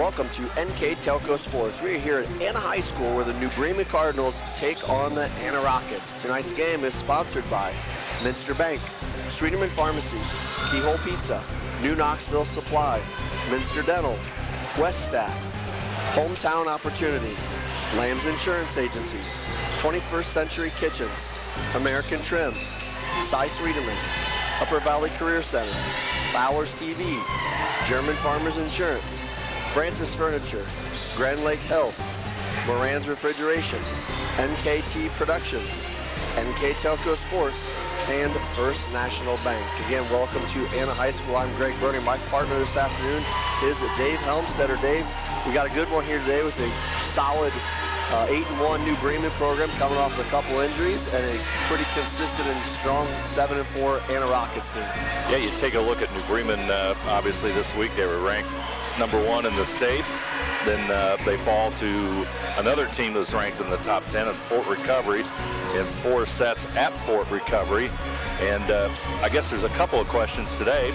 Welcome to NKTelco Sports. We're here at Anna High School where the New Bremen Cardinals take on the Anna Rockets. Tonight's game is sponsored by Minster Bank, Sweeterman Pharmacy, Keyhole Pizza, New Knoxville Supply, Minster Dental, West Staff, Hometown Opportunity, Lamb's Insurance Agency, 21st Century Kitchens, American Trim, Cy Sweeterman, Upper Valley Career Center, Fowler's TV, German Farmers Insurance, Francis Furniture, Grand Lake Health, Moran's Refrigeration, NKT Productions, NKTelco Sports, and First National Bank. Again, welcome to Anna High School. I'm Greg Bernie. My partner this afternoon is Dave Helmstetter. Dave, we got a good one here today with a solid 8-1 New Bremen program coming off a couple injuries and a pretty consistent and strong 7-4 Anna Rockets team. Yeah, you take a look at New Bremen. Obviously this week they were ranked #1 in the state. Then they fall to another team that's ranked in the top 10 at Fort Recovery in 4 sets at Fort Recovery. And I guess there's a couple of questions today.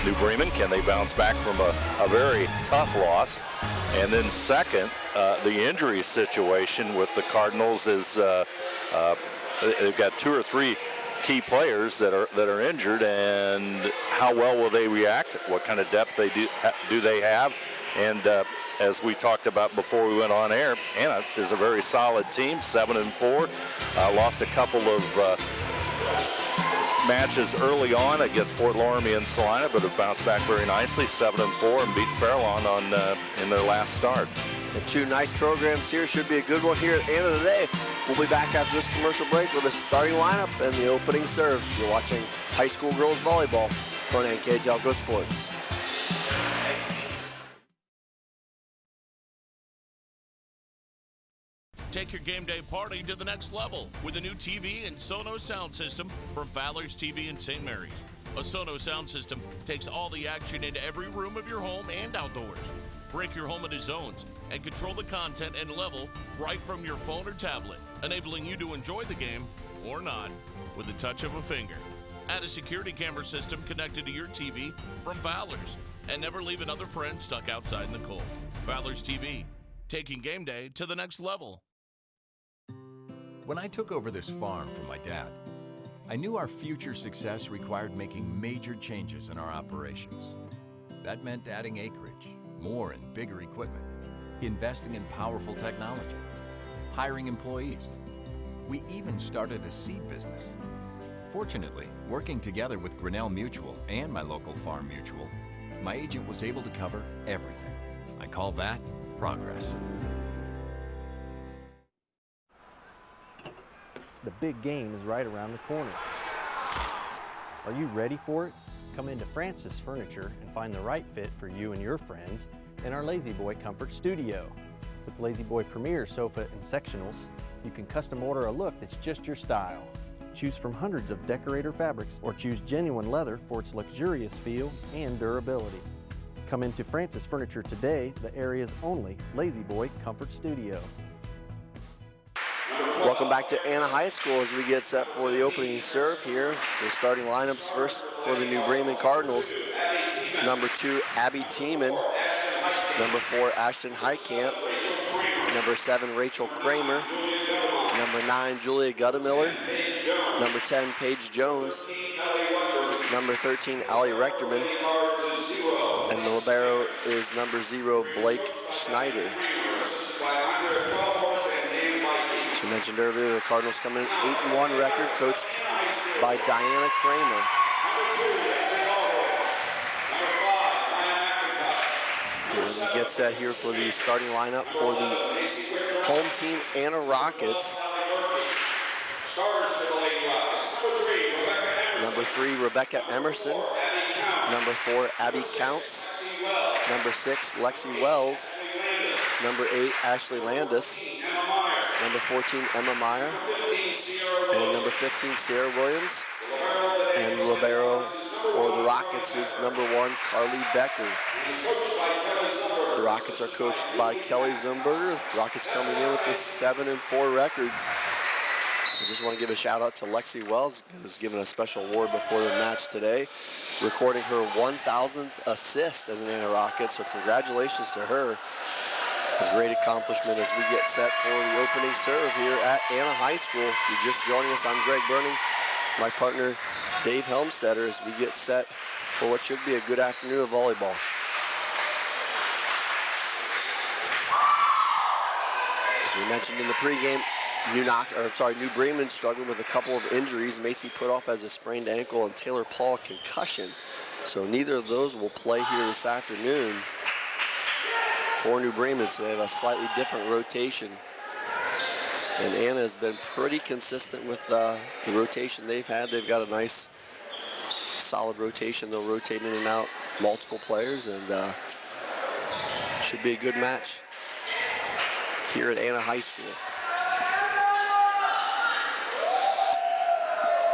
New Bremen, can they bounce back from a very tough loss? And then second, the injury situation with the Cardinals is they've got 2 or 3 key players that are injured, and how well will they react? What kind of depth do they have? And as we talked about before we went on air, Anna is a very solid team, 7-4. Lost a couple of matches early on against Fort Loramie and Salina, but have bounced back very nicely, 7-4, and beat Fairlawn in their last start. And 2 nice programs here. Should be a good one here at Anna today. We'll be back after this commercial break with a starting lineup and the opening serve. You're watching high school girls volleyball on NKTelco Sports. Take your game day party to the next level with a new TV and Sonos sound system from Fowler's TV in St. Mary's. A Sonos sound system takes all the action into every room of your home and outdoors. Break your home into zones and control the content and level right from your phone or tablet, enabling you to enjoy the game or not with the touch of a finger. Add a security camera system connected to your TV from Fowler's, and never leave another friend stuck outside in the cold. Fowler's TV, taking game day to the next level. When I took over this farm from my dad, I knew our future success required making major changes in our operations. That meant adding acreage, more and bigger equipment, investing in powerful technology, hiring employees. We even started a seed business. Fortunately, working together with Grinnell Mutual and my local farm mutual, my agent was able to cover everything. I call that progress. The big game is right around the corner. Are you ready for it? Come into Francis Furniture and find the right fit for you and your friends in our Lazy Boy Comfort Studio. With Lazy Boy Premier sofa and sectionals, you can custom order a look that's just your style. Choose from hundreds of decorator fabrics or choose genuine leather for its luxurious feel and durability. Come into Francis Furniture today, the area's only Lazy Boy Comfort Studio. Welcome back to Anna High School as we get set for the opening serve here. The starting lineups first for the New Bremen Cardinals. Number 2, Abby Tiemann. Number 4, Ashton Heitkamp. Number 7, Rachel Kramer. Number 9, Julia Guttemiller. Number 10, Paige Jones. Number 13, Allie Rechterman. And the libero is number 0, Blake Schneider. As we mentioned earlier, the Cardinals come in 8-1 record, coached by Diana Kramer. And we get set here for the starting lineup for the home team, Anna Rockets. Number 3, Rebecca Emerson. Number 4, Abby Counts. Number 6, Lexi Wells. Number 8, Ashley Landis. Number 14, Emma Meyer. And number 15, Sarah Williams. And the libero for the Rockets is number 1, Carly Becker. The Rockets are coached by Kelly Zumberger. Rockets coming in with this 7-4 record. I just want to give a shout out to Lexi Wells, who's given a special award before the match today, recording her 1,000th assist as an Anna Rocket. So congratulations to her. A great accomplishment as we get set for the opening serve here at Anna High School. If you're just joining us, I'm Greg Burning, my partner Dave Helmstetter, as we get set for what should be a good afternoon of volleyball. As we mentioned in the pregame, New Bremen struggled with a couple of injuries. Macy Putoff has a sprained ankle and Taylor Paul a concussion. So neither of those will play here this afternoon for New Bremen, so they have a slightly different rotation. And Anna has been pretty consistent with the rotation they've had. They've got a nice, solid rotation. They'll rotate in and out multiple players, and should be a good match here at Anna High School.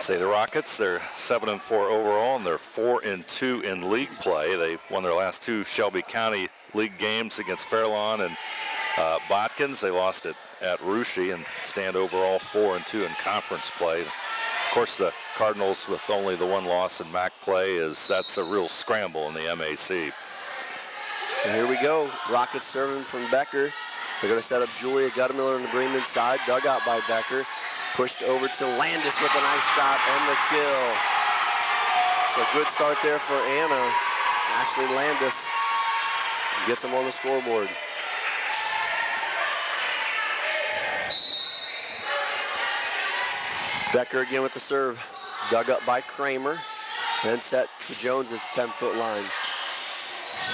Say the Rockets, they're 7-4 overall, and they're 4-2 in league play. They've won their last two Shelby County League games against Fairlawn and Botkins. They lost it at Russia and stand overall 4-2 in conference play. Of course, the Cardinals with only the one loss in MAC play, that's a real scramble in the MAC. And here we go. Rockets serving from Becker. They're going to set up Julia Guttemiller on the Bremen side. Dug out by Becker. Pushed over to Landis with a nice shot and the kill. So a good start there for Anna. Ashley Landis gets them on the scoreboard. Becker again with the serve. Dug up by Kramer. Then set to Jones at the 10-foot line.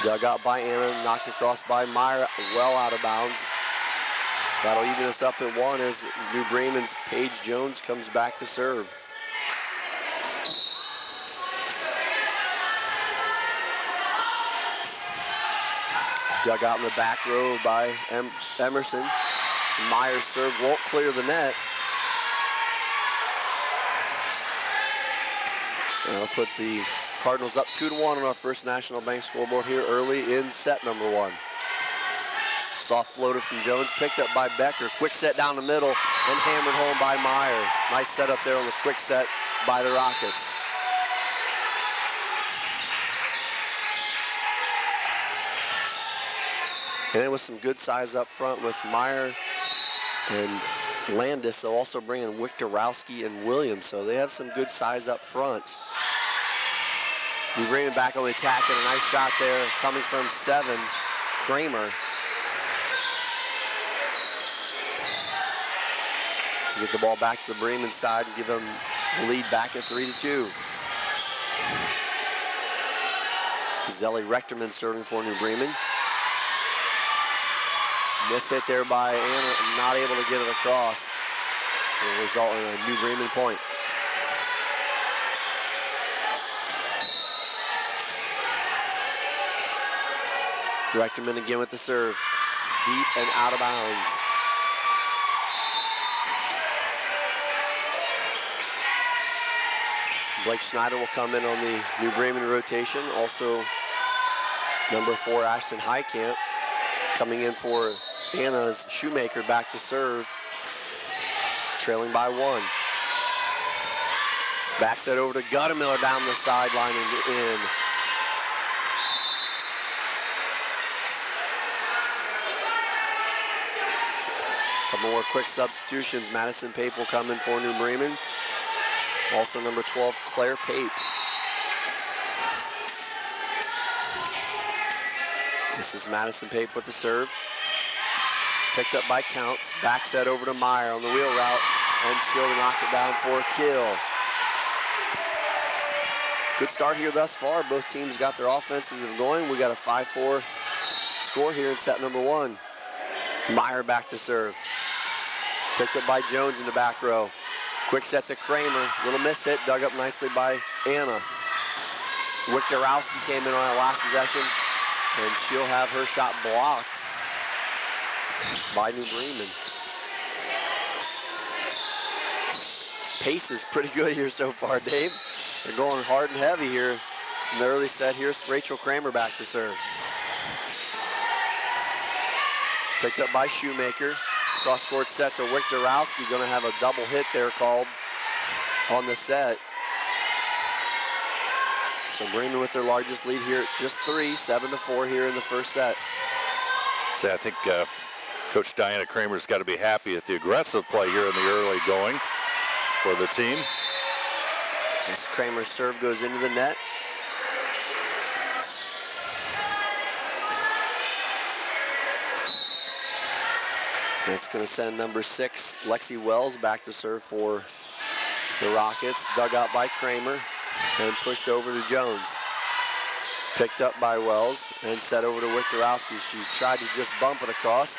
Dug out by Anna, knocked across by Meyer, well out of bounds. That'll even us up at 1 as New Bremen's Paige Jones comes back to serve. Dug out in the back row by Emerson. Meyer's serve won't clear the net. And that'll put the Cardinals up 2-1 on our first National Bank scoreboard here early in set number 1. Soft floater from Jones, picked up by Becker. Quick set down the middle and hammered home by Meyer. Nice setup there on the quick set by the Rockets. And it was some good size up front with Meyer and Landis. They'll also bring in Wiktorowski and Williams, so they have some good size up front. We bring it back on the attack, and a nice shot there coming from 7, Kramer. To get the ball back to the Bremen side and give them the lead back at 3-2. Zelly Rechterman serving for New Bremen. Miss hit there by Anna, not able to get it across. It'll result in a New Bremen point. Rechterman again with the serve. Deep and out of bounds. Blake Schneider will come in on the New Bremen rotation. Also, number 4, Ashton Highcamp, coming in for Anna's Shoemaker back to serve. Trailing by 1. Back set over to Guttemiller down the sideline and in. Couple more quick substitutions. Madison Pape will come in for New Bremen. Also number 12, Claire Pape. This is Madison Pape with the serve. Picked up by Counts. Back set over to Meyer on the wheel route, and she'll knock it down for a kill. Good start here thus far. Both teams got their offenses going. We got a 5-4 score here in set number 1. Meyer back to serve. Picked up by Jones in the back row. Quick set to Kramer. Little miss hit, dug up nicely by Anna. Wiktorowski came in on that last possession, and she'll have her shot blocked by New Bremen. Pace is pretty good here so far, Dave. They're going hard and heavy here in the early set. Here's Rachel Kramer back to serve. Picked up by Shoemaker. Cross-court set to Wiktorowski. Going to have a double hit there called on the set. So Bremen with their largest lead here, just 3, 7-4 here in the first set. So I think Coach Diana Kramer's got to be happy at the aggressive play here in the early going for the team. As Kramer's serve goes into the net. That's going to send number 6, Lexi Wells, back to serve for the Rockets. Dug out by Kramer and pushed over to Jones. Picked up by Wells and set over to Wiktorowski. She tried to just bump it across.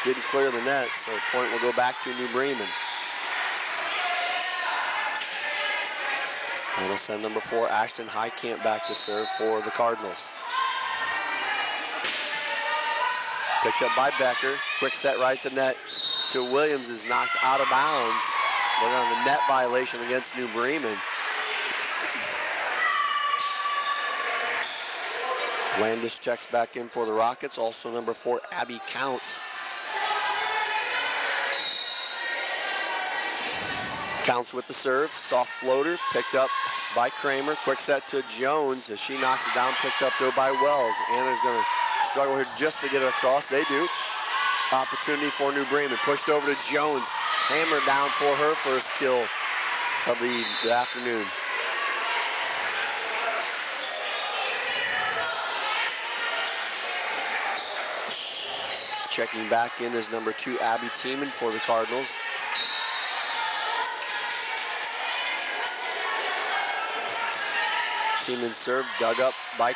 Didn't clear the net, so point will go back to New Bremen. That'll send number 4, Ashton Highcamp, back to serve for the Cardinals. Picked up by Becker. Quick set right to net to Williams, is knocked out of bounds. We're on the net violation against New Bremen. Landis checks back in for the Rockets. Also number 4, Abby Counts. Counts with the serve. Soft floater picked up by Kramer. Quick set to Jones as she knocks it down. Picked up though by Wells. Anna's going to struggle here just to get it across. They do. Opportunity for New Bremen. Pushed over to Jones. Hammered down for her first kill of the afternoon. Checking back in is number 2, Abby Tiemann for the Cardinals. Tiemann serve dug up by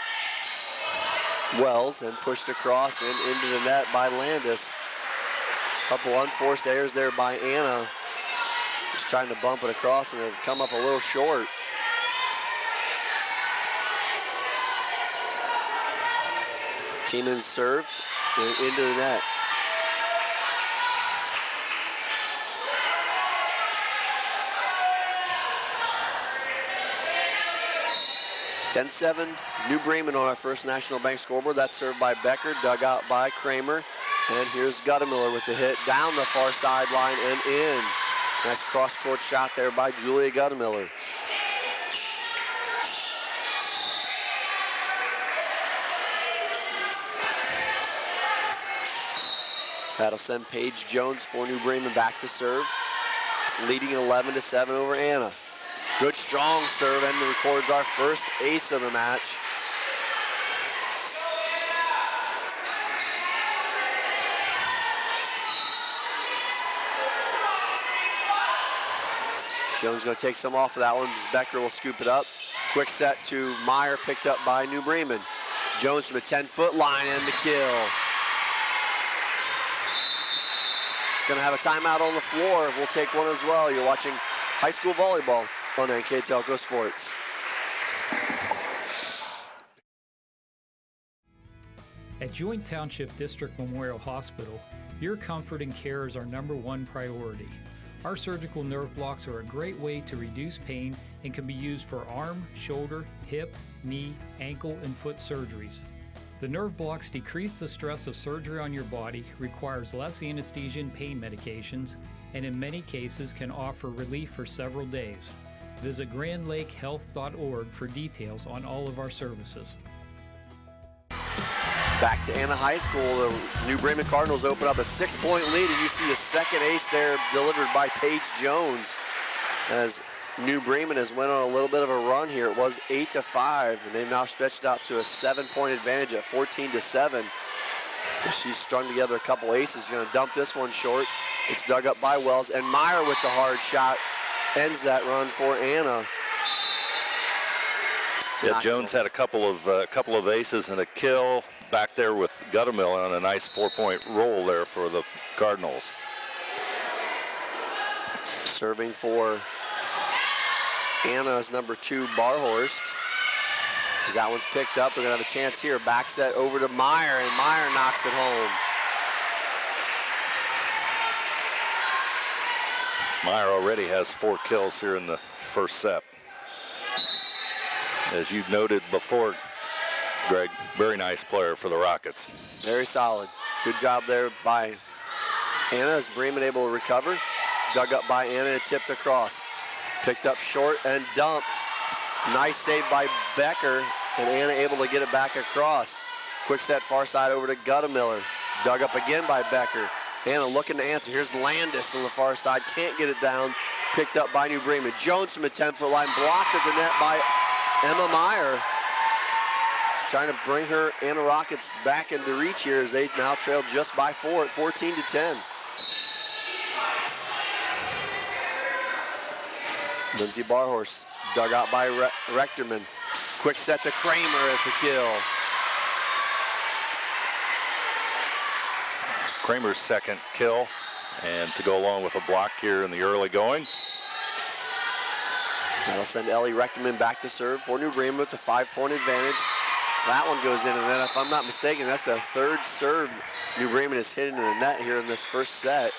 Wells and pushed across and into the net by Landis. Couple unforced errors there by Anna. Just trying to bump it across and have come up a little short. Tiemann serve and into the net. (10-7) New Bremen on our first National Bank scoreboard. That's served by Becker, dug out by Kramer. And here's Guttemiller with the hit down the far sideline and in. Nice cross-court shot there by Julia Guttemiller. That'll send Paige Jones for New Bremen back to serve, leading 11-7 over Anna. Good strong serve and records our first ace of the match. Jones going to take some off of that one. Becker will scoop it up. Quick set to Meyer, picked up by New Bremen. Jones from the 10-foot line and the kill. Going to have a timeout on the floor. We'll take one as well. You're watching high school volleyball on NKTelco Sports. At Joint Township District Memorial Hospital, your comfort and care is our #1 priority. Our surgical nerve blocks are a great way to reduce pain and can be used for arm, shoulder, hip, knee, ankle, and foot surgeries. The nerve blocks decrease the stress of surgery on your body, requires less anesthesia and pain medications, and in many cases can offer relief for several days. Visit grandlakehealth.org for details on all of our services. Back to Anna High School, the New Bremen Cardinals open up a 6-point lead, and you see a second ace there delivered by Paige Jones as New Bremen has went on a little bit of a run here. It was 8-5, and they've now stretched out to a 7-point advantage at 14-7. She's strung together a couple aces. She's going to dump this one short. It's dug up by Wells, and Meyer with the hard shot ends that run for Anna. Yeah, Jones had a couple of aces and a kill back there with Guttemiller on a nice 4-point roll there for the Cardinals. Serving for Anna is number 2, Barhorst. As that one's picked up, we're going to have a chance here. Back set over to Meyer, and Meyer knocks it home. Meyer already has 4 kills here in the first set. As you noted before, Greg, very nice player for the Rockets. Very solid. Good job there by Anna, is Bremen able to recover? Dug up by Anna and tipped across. Picked up short and dumped. Nice save by Becker, and Anna able to get it back across. Quick set far side over to Guttemiller. Dug up again by Becker. Anna looking to answer. Here's Landis on the far side. Can't get it down. Picked up by New Bremen. Jones from the 10-foot line. Blocked at the net by Emma Meyer. She's trying to bring her Anna Rockets back into reach here as they now trail just by 4 at 14-10. Lindsay Barhorse dug out by Rechterman. Quick set to Kramer at the kill. Kramer's second kill, and to go along with a block here in the early going. That'll send Ellie Rechterman back to serve for New Bremen with the 5-point advantage. That one goes in, and then if I'm not mistaken, that's the third serve New Bremen has hit into the net here in this first set.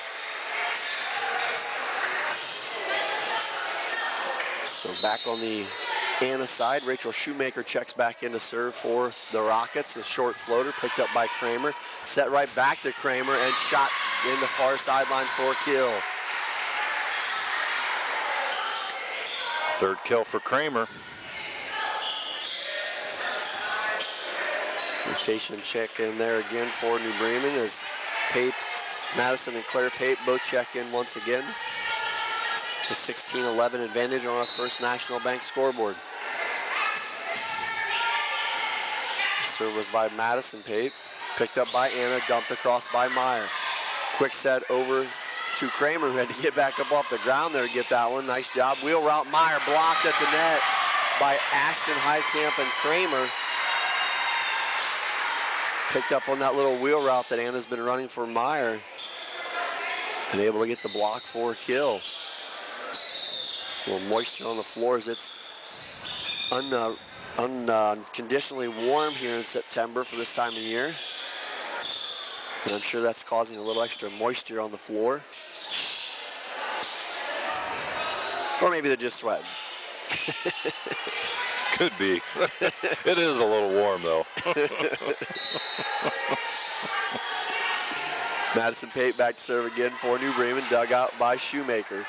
So back on the Anna side, Rachel Shoemaker checks back in to serve for the Rockets. A short floater picked up by Kramer. Set right back to Kramer and shot in the far sideline for a kill. Third kill for Kramer. Rotation check in there again for New Bremen as Pape, Madison and Claire Pape both check in once again. A 16-11 advantage on our First National Bank scoreboard. The serve was by Madison Pape, picked up by Anna, dumped across by Meyer. Quick set over to Kramer, who had to get back up off the ground there to get that one. Nice job. Wheel route, Meyer blocked at the net by Ashton Heitkamp, and Kramer picked up on that little wheel route that Anna's been running for Meyer and able to get the block for a kill. A little moisture on the floor as it's unconditionally warm here in September for this time of year. And I'm sure that's causing a little extra moisture on the floor. Or maybe they're just sweating. Could be. It is a little warm, though. Madison Pape back to serve again for New Bremen, dug out by Shoemaker.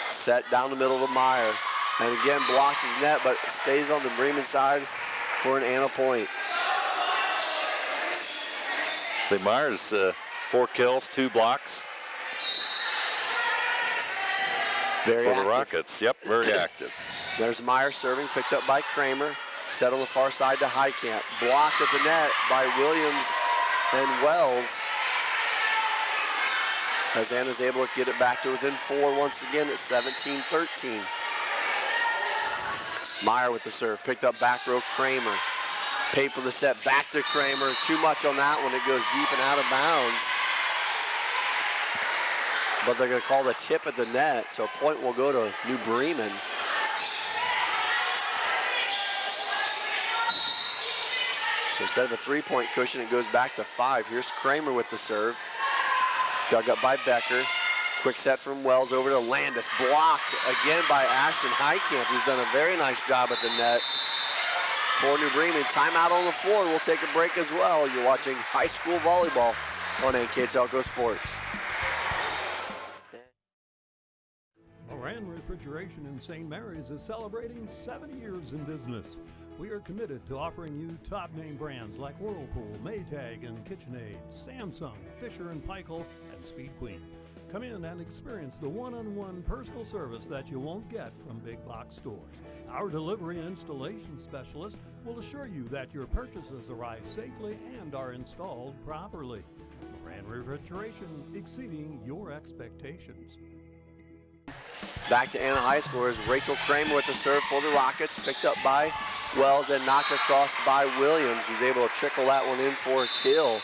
Set down the middle of Meyer. And again, blocked his net, but stays on the Bremen side for an Anna point. See, Meyer's 4 kills, 2 blocks. Very for active. the Rockets. Yep, very active. There's Meyer serving, picked up by Kramer. Set on the far side to Heitkamp. Blocked at the net by Williams and Wells. As Anna's able to get it back to within 4 once again at 17-13. Meyer with the serve, picked up back row Kramer. Pape with the set back to Kramer. Too much on that one, it goes deep and out of bounds. But they're gonna call the tip at the net, so a point will go to New Bremen. So instead of a 3-point cushion, it goes back to 5. Here's Kramer with the serve. Dug up by Becker. Quick set from Wells over to Landis. Blocked again by Ashton Heitkamp, who's done a very nice job at the net for New Bremen. Timeout on the floor. We'll take a break as well. You're watching high school volleyball on NKTelco Sports. Moran Refrigeration in St. Mary's is celebrating 70 years in business. We are committed to offering you top name brands like Whirlpool, Maytag, and KitchenAid, Samsung, Fisher & Paykel, and Speed Queen. Come in and experience the one-on-one personal service that you won't get from big box stores. Our delivery and installation specialist will assure you that your purchases arrive safely and are installed properly. Moran Refrigeration, exceeding your expectations. Back to Anna High School is Rachel Kramer with the serve for the Rockets, picked up by Wells and knocked across by Williams, who's able to trickle that one in for a kill.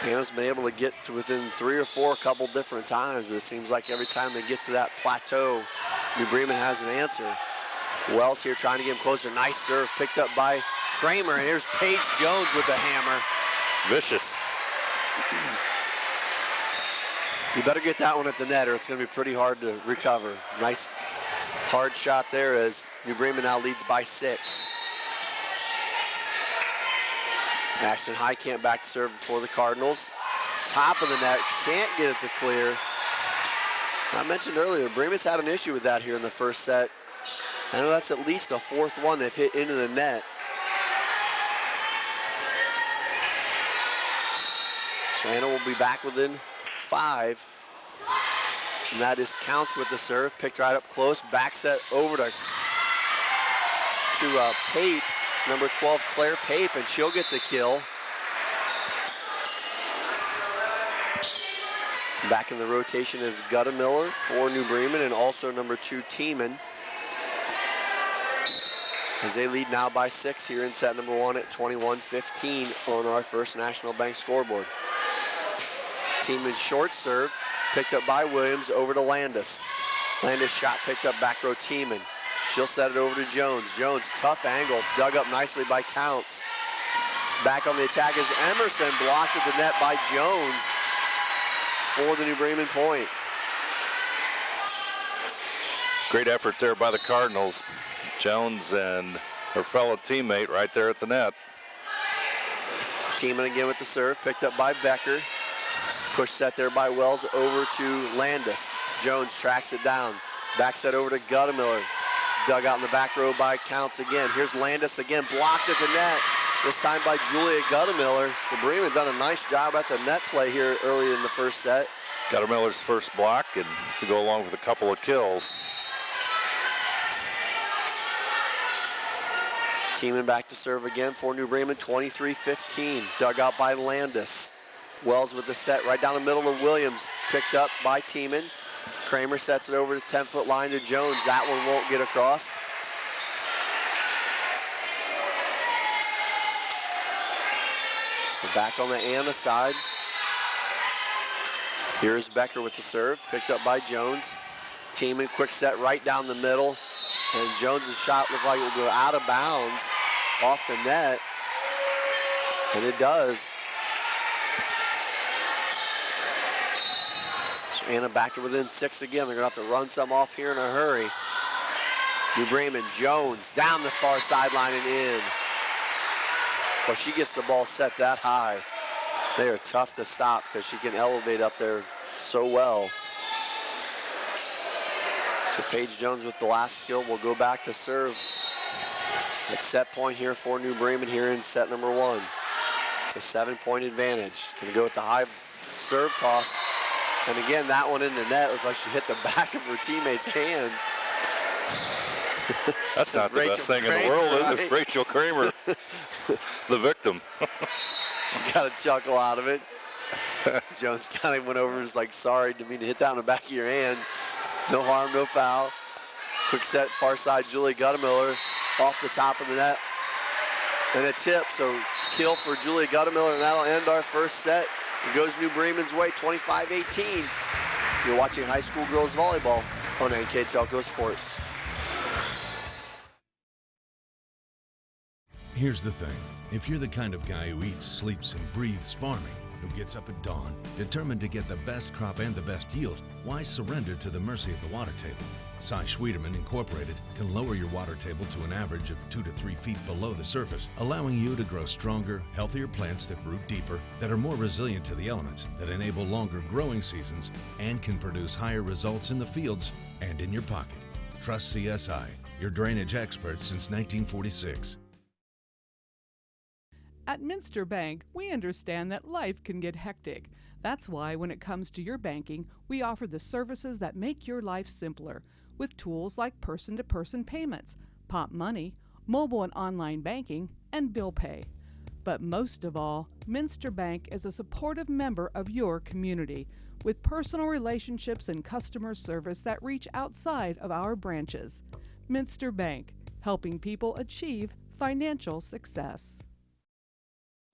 Anna's been able to get to within 3 or 4 a couple different times, but it seems like every time they get to that plateau, New Bremen has an answer. Wells here trying to get him closer. Nice serve picked up by Kramer, and here's Paige Jones with the hammer. Vicious. You better get that one at the net or it's going to be pretty hard to recover. Nice hard shot there as New Bremen now leads by 6. Ashton Highcamp back to serve for the Cardinals. Top of the net, can't get it to clear. I mentioned earlier, Bremen's had an issue with that here in the first set. I know that's at least the fourth one they've hit into the net. Joanna will be back within 5. And that is Counts with the serve, picked right up close, back set over to Pape, number 12, Claire Pape, and she'll get the kill. Back in the rotation is Gutta Miller for New Bremen, and also number 2, Tiemann. As they lead now by 6 here in set number 1 at 21-15 on our First National Bank scoreboard. Tiemann's short serve, picked up by Williams, over to Landis. Landis shot picked up back row Tiemann. She'll set it over to Jones. Jones, tough angle, dug up nicely by Counts. Back on the attack is Emerson, blocked at the net by Jones for the New Bremen point. Great effort there by the Cardinals. Jones and her fellow teammate right there at the net. Tiemann again with the serve, picked up by Becker. Push set there by Wells over to Landis. Jones tracks it down. Back set over to Gutta Miller. Dug out in the back row by Counts again. Here's Landis again, blocked at the net. This time by Julia Gutta Miller. The Bremen done a nice job at the net play here early in the first set. Gutta Miller's first block, and to go along with a couple of kills. Tiemann back to serve again for New Bremen, 23-15. Dug out by Landis. Wells with the set right down the middle to Williams. Picked up by Tiemann. Kramer sets it over the 10-foot line to Jones. That one won't get across. So back on the Anna side. Here's Becker with the serve, picked up by Jones. Tiemann, quick set right down the middle. And Jones' shot looked like it would go out of bounds off the net. And it does. So Anna back to within 6 again. They're gonna have to run some off here in a hurry. New Bremen, Jones down the far sideline and in. Well, she gets the ball set that high. They are tough to stop because she can elevate up there so well. So Paige Jones with the last kill will go back to serve at set point here for New Bremen here in set number 1. A 7-point advantage. Gonna go with the high serve toss. And again, that one in the net looked like she hit the back of her teammate's hand. That's not the best thing in the world, is it? Rachel Kramer, the victim. She got a chuckle out of it. Jones kind of went over and was like, sorry, didn't mean to hit that on the back of your hand. No harm, no foul. Quick set, far side, Julie Gutta Miller off the top of the net. And a tip, so kill for Julie Gutta Miller, and that'll end our first set. It goes New Bremen's way, 25-18. You're watching high school girls volleyball on NKTelco Sports. Here's the thing. If you're the kind of guy who eats, sleeps, and breathes farming, who gets up at dawn, determined to get the best crop and the best yield, why surrender to the mercy of the water table? Cy Schwiederman Incorporated can lower your water table to an average of 2 to 3 feet below the surface, allowing you to grow stronger, healthier plants that root deeper, that are more resilient to the elements, that enable longer growing seasons, and can produce higher results in the fields and in your pocket. Trust CSI, your drainage experts since 1946. At Minster Bank, we understand that life can get hectic. That's why when it comes to your banking, we offer the services that make your life simpler, with tools like person-to-person payments, Pop Money, mobile and online banking, and bill pay. But most of all, Minster Bank is a supportive member of your community, with personal relationships and customer service that reach outside of our branches. Minster Bank, helping people achieve financial success.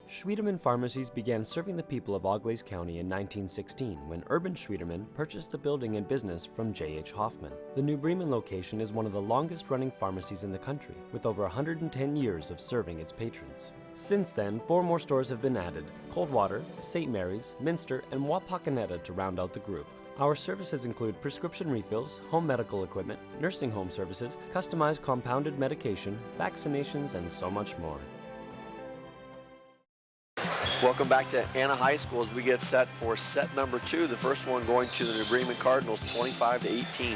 Schwiederman Pharmacies began serving the people of Auglaize County in 1916 when Urban Schwiederman purchased the building and business from J.H. Hoffman. The New Bremen location is one of the longest-running pharmacies in the country, with over 110 years of serving its patrons. Since then, 4 more stores have been added: Coldwater, St. Mary's, Minster, and Wapakoneta to round out the group. Our services include prescription refills, home medical equipment, nursing home services, customized compounded medication, vaccinations, and so much more. Welcome back to Anna High School as we get set for set number 2. The first one going to the New Bremen Cardinals, 25-18.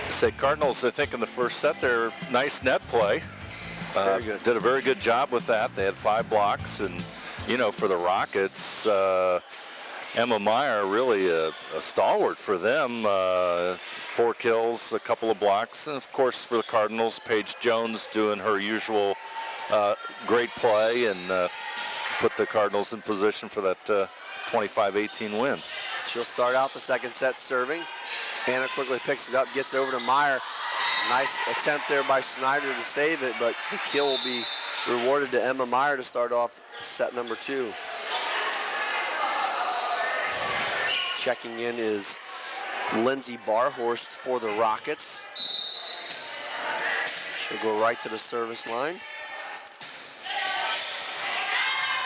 Say Cardinals, I think in the first set, they're nice net play. Very good. Did a very good job with that. They had 5 blocks, and you know, for the Rockets, Emma Meyer really a stalwart for them. 4 kills, a couple of blocks, and of course for the Cardinals, Paige Jones doing her usual great play and put the Cardinals in position for that 25-18 win. She'll start out the second set serving. Anna quickly picks it up, gets over to Meyer. Nice attempt there by Schneider to save it, but the kill will be rewarded to Emma Meyer to start off set number 2. Checking in is Lindsay Barhorst for the Rockets. She'll go right to the service line.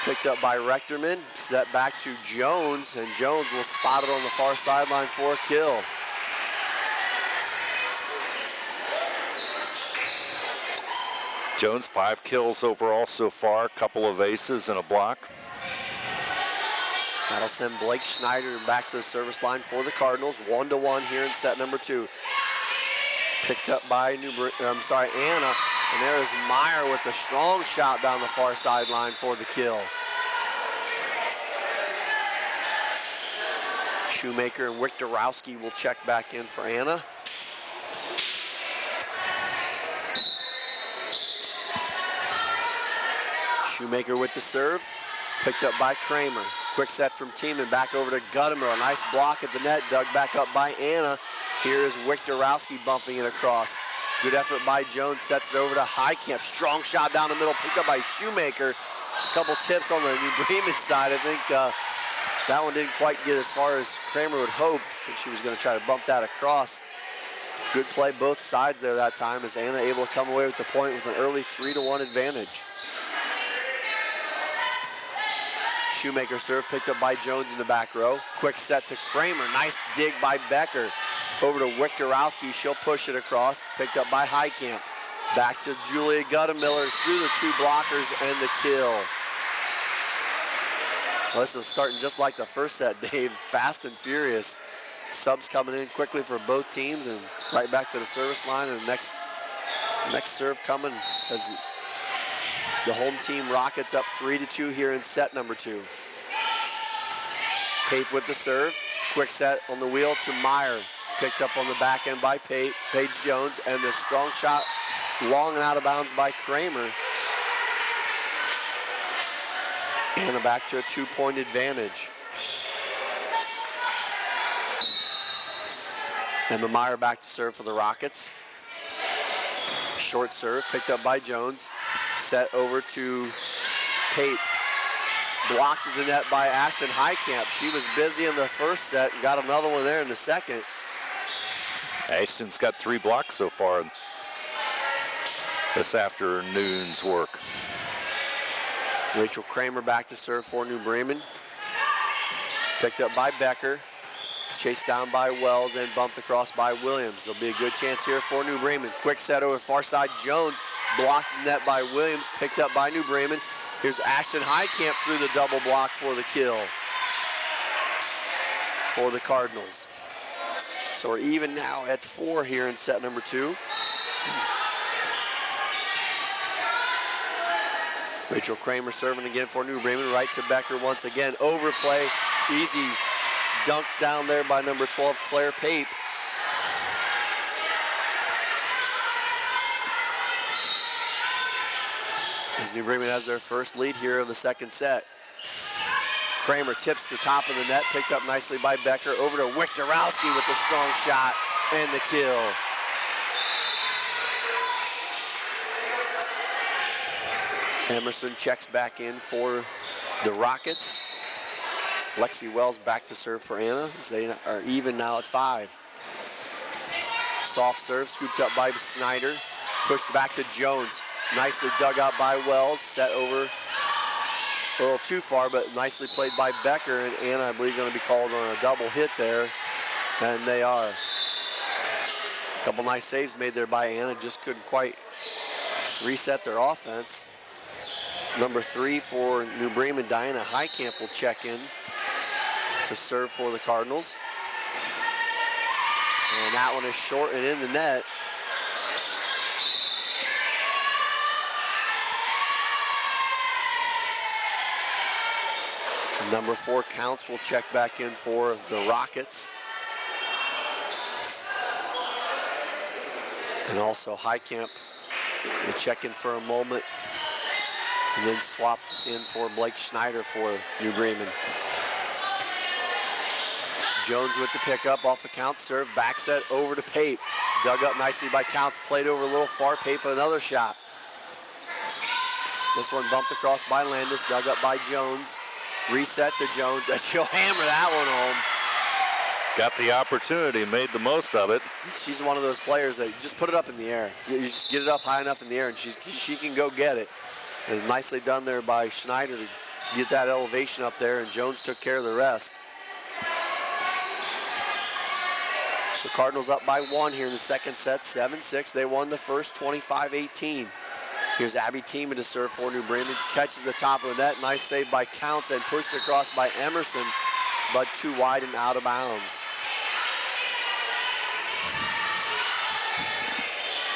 Picked up by Rechterman, set back to Jones, and Jones will spot it on the far sideline for a kill. Jones, 5 kills overall so far, a couple of aces and a block. That'll send Blake Schneider back to the service line for the Cardinals, 1-1 here in set number 2. Picked up by Anna, and there is Meyer with a strong shot down the far sideline for the kill. Shoemaker and Wiktorowski will check back in for Anna. Shoemaker with the serve, picked up by Kramer. Quick set from Tiemann, back over to Guttimer. A nice block at the net, dug back up by Anna. Here is Wiktorowski bumping it across. Good effort by Jones, sets it over to Highcamp. Strong shot down the middle, picked up by Shoemaker. A couple tips on the New Bremen side. I think that one didn't quite get as far as Kramer would hope, but she was going to try to bump that across. Good play both sides there that time as Anna able to come away with the point with an early 3-1 advantage. Shoemaker serve picked up by Jones in the back row. Quick set to Kramer. Nice dig by Becker. Over to Wiktorowski. She'll push it across. Picked up by Highcamp. Back to Julia Guttemiller through the 2 blockers and the kill. Well, this is starting just like the first set, Dave. Fast and furious. Subs coming in quickly for both teams and right back to the service line. And the next serve coming as the home team Rockets up 3-2 here in set number 2. Pape with the serve. Quick set on the wheel to Meyer. Picked up on the back end by Paige Jones, and the strong shot long and out of bounds by Kramer. And back to a 2-point advantage. Emma Meyer back to serve for the Rockets. Short serve picked up by Jones. Set over to Pape. Blocked at the net by Ashton Highcamp. She was busy in the first set and got another one there in the second. Ashton's got 3 blocks so far in this afternoon's work. Rachel Kramer back to serve for New Bremen. Picked up by Becker. Chased down by Wells and bumped across by Williams. There'll be a good chance here for New Bremen. Quick set over far side. Jones blocked the net by Williams. Picked up by New Bremen. Here's Ashton Highcamp through the double block for the kill for the Cardinals. So we're even now at 4 here in set number 2. Rachel Kramer serving again for New Bremen. Right to Becker once again. Overplay. Easy dunk down there by number 12, Claire Pape. As New Bremen has their first lead here of the second set. Kramer tips the top of the net, picked up nicely by Becker. Over to Wiktorowski with the strong shot and the kill. Emerson checks back in for the Rockets. Lexi Wells back to serve for Anna as they are even now at 5. Soft serve scooped up by Snyder. Pushed back to Jones. Nicely dug out by Wells. Set over a little too far, but nicely played by Becker. And Anna, I believe, going to be called on a double hit there. And they are. A couple nice saves made there by Anna. Just couldn't quite reset their offense. Number 3 for New Bremen, Diana Heitkamp, will check in to serve for the Cardinals. And that one is short and in the net. Number 4, Counts, will check back in for the Rockets. And also Heitkamp will check in for a moment and then swap in for Blake Schneider for New Bremen. Jones with the pickup off the Counts serve, back set over to Pape. Dug up nicely by Counts, played over a little far, Pape another shot. This one bumped across by Landis, dug up by Jones. Reset to Jones, and she'll hammer that one home. Got the opportunity, made the most of it. She's one of those players that just put it up in the air. You just get it up high enough in the air, and she can go get it. It was nicely done there by Schneider to get that elevation up there, and Jones took care of the rest. So Cardinals up by 1 here in the second set, 7-6. They won the first, 25-18. Here's Abby Teeman to serve for New Bremen. Catches the top of the net. Nice save by Counts and pushed across by Emerson, but too wide and out of bounds.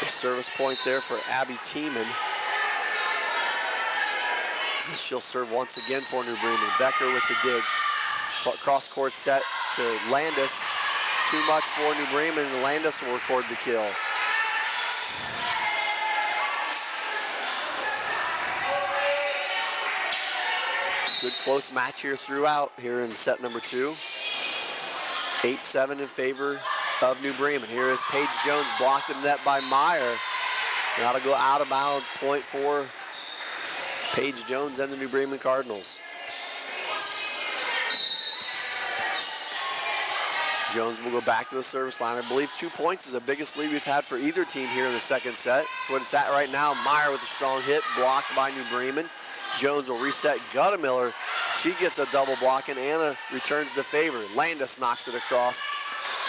The service point there for Abby Teeman. She'll serve once again for New Bremen. Becker with the dig. Cross court set to Landis. Too much for New Bremen. Landis will record the kill. Good close match here throughout here in set number 2. 8-7 in favor of New Bremen. Here is Paige Jones, blocked in net by Meyer. Now to go out of bounds, point for Paige Jones and the New Bremen Cardinals. Jones will go back to the service line. I believe 2 points is the biggest lead we've had for either team here in the second set. That's what it's at right now. Meyer with a strong hit, blocked by New Bremen. Jones will reset Guttemiller. She gets a double block, and Anna returns the favor. Landis knocks it across.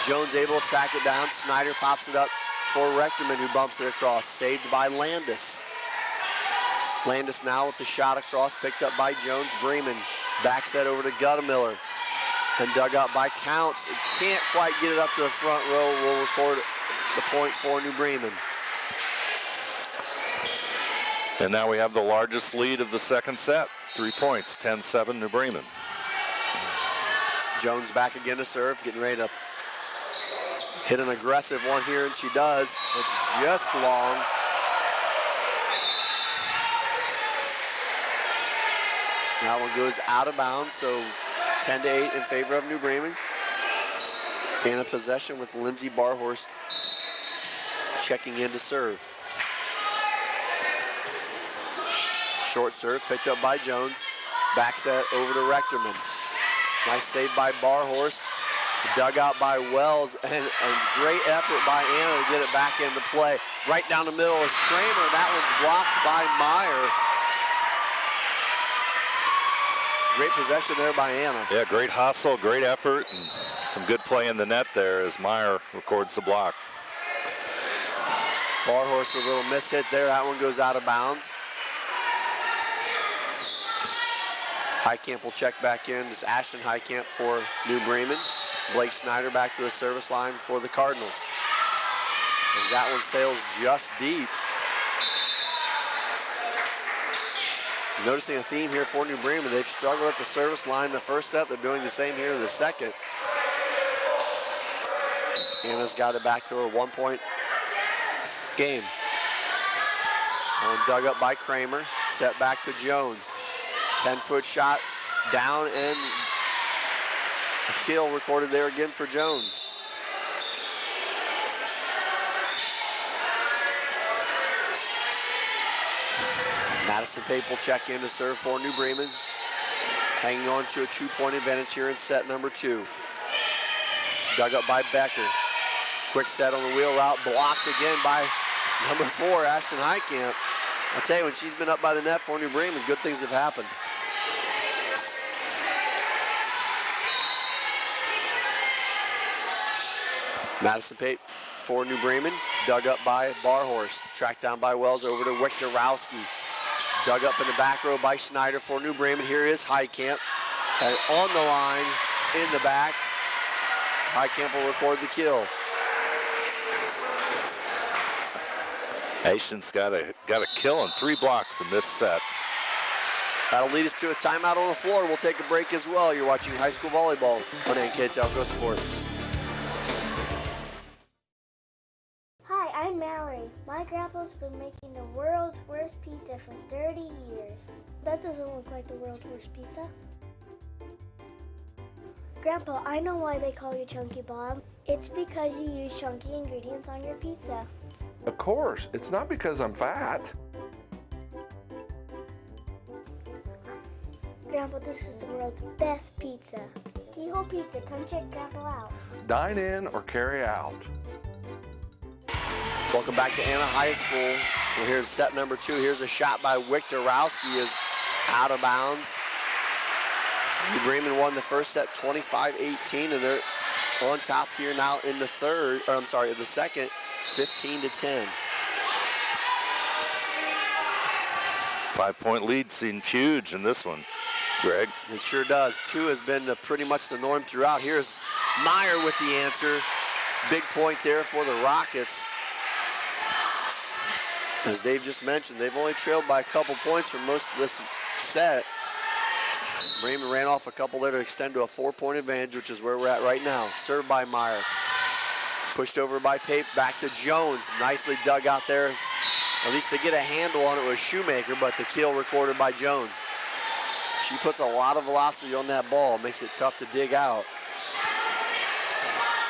Jones able to track it down. Snyder pops it up for Rechterman, who bumps it across. Saved by Landis. Landis now with the shot across, picked up by Jones. Bremen back set over to Guttemiller. And dug out by Counts. Can't quite get it up to the front row. We'll record the point for New Bremen. And now we have the largest lead of the second set. 3 points, 10-7 New Bremen. Jones back again to serve, getting ready to hit an aggressive one here, and she does. It's just long. That one goes out of bounds, so 10-8 in favor of New Bremen. And a possession with Lindsay Barhorst checking in to serve. Short serve picked up by Jones. Back set over to Rechterman. Nice save by Barhorst. Dug out by Wells, and a great effort by Anna to get it back into play. Right down the middle is Kramer. That one's blocked by Meyer. Great possession there by Anna. Yeah, great hustle, great effort, and some good play in the net there as Meyer records the block. Barhorst with a little miss hit there. That one goes out of bounds. Heitkamp will check back in. This is Ashton Heitkamp for New Bremen. Blake Snyder back to the service line for the Cardinals. As that one sails just deep. Noticing a theme here for New Bremen. They've struggled at the service line in the first set. They're doing the same here in the second. Anna's got it back to her 1-point game. And dug up by Kramer. Set back to Jones. 10-foot shot down, and a kill recorded there again for Jones. Madison Pape will check in to serve for New Bremen. Hanging on to a 2-point advantage here in set number 2. Dug up by Becker. Quick set on the wheel route, blocked again by number 4, Ashton Heitkamp. I'll tell you, when she's been up by the net for New Bremen, good things have happened. Madison Pape for New Bremen, dug up by Barhorst, tracked down by Wells over to Wiktorowski. Dug up in the back row by Schneider for New Bremen. Here is Heitkamp. And on the line, in the back, Heitkamp will record the kill. Ashton's got a kill and 3 blocks in this set. That'll lead us to a timeout on the floor. We'll take a break as well. You're watching high school volleyball on NKTelco Sports. Hi, I'm Mallory. My grandpa's been making the world's worst pizza for 30 years. That doesn't look like the world's worst pizza. Grandpa, I know why they call you Chunky Bob. It's because you use chunky ingredients on your pizza. Of course, it's not because I'm fat. Grandpa, this is the world's best pizza. Keyhole Pizza, come check Grandpa out. Dine in or carry out. Welcome back to Anna High School. Well, here's set number 2. Here's a shot by Wiktorowski is out of bounds. New Bremen won the first set 25-18, and they're on top here now in the second, 15-10. 5-point lead seems huge in this one, Greg. It sure does. 2 has been pretty much the norm throughout. Here's Meyer with the answer. Big point there for the Rockets. As Dave just mentioned, they've only trailed by a couple points for most of this set. Bremen ran off a couple there to extend to a 4-point advantage, which is where we're at right now. Served by Meyer. Pushed over by Pape, back to Jones. Nicely dug out there, at least to get a handle on it was Shoemaker, but the kill recorded by Jones. She puts a lot of velocity on that ball, makes it tough to dig out.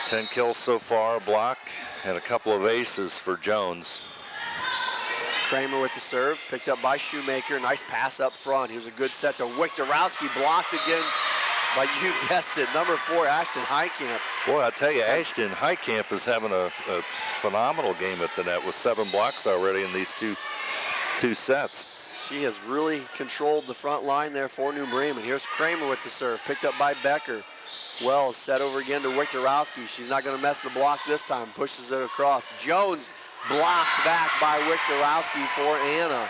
10 kills so far, a block, and a couple of aces for Jones. Kramer with the serve, picked up by Shoemaker. Nice pass up front. Here's a good set to Wiktorowski, blocked again by, you guessed it, number 4, Ashton Heitkamp. Boy, I tell you, Ashton Heitkamp is having a phenomenal game at the net with 7 blocks already in these two sets. She has really controlled the front line there for New Bremen. Here's Kramer with the serve, picked up by Becker. Wells set over again to Wiktorowski. She's not going to mess the block this time, pushes it across. Jones blocked back by Wiktorowski for Anna.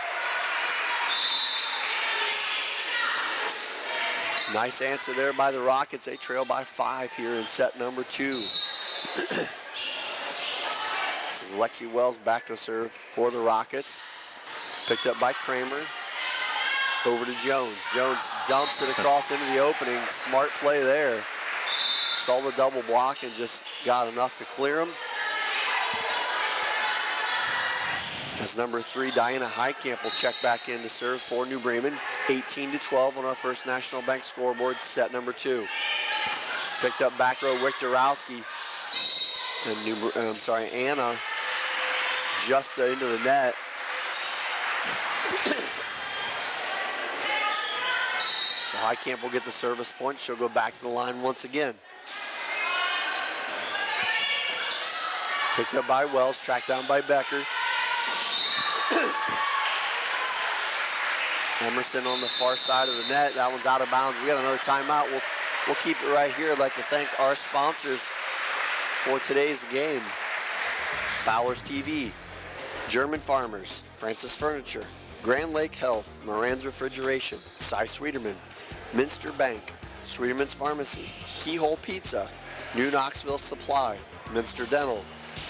Nice answer there by the Rockets. They trail by 5 here in set number 2. This is Lexi Wells back to serve for the Rockets. Picked up by Kramer. Over to Jones. Jones dumps it across into the opening. Smart play there. Saw the double block and just got enough to clear him. As number 3, Diana Heitkamp will check back in to serve for New Bremen. 18-12 on our First National Bank scoreboard, set number 2. Picked up back row Wiktorowski. And Anna just into the net. So Heitkamp will get the service point. She'll go back to the line once again. Picked up by Wells, tracked down by Becker. Emerson on the far side of the net. That one's out of bounds. We got another timeout. We'll keep it right here. I'd like to thank our sponsors for today's game. Fowler's TV, German Farmers, Francis Furniture, Grand Lake Health, Moran's Refrigeration, Cy Sweeterman, Minster Bank, Sweeterman's Pharmacy, Keyhole Pizza, New Knoxville Supply, Minster Dental,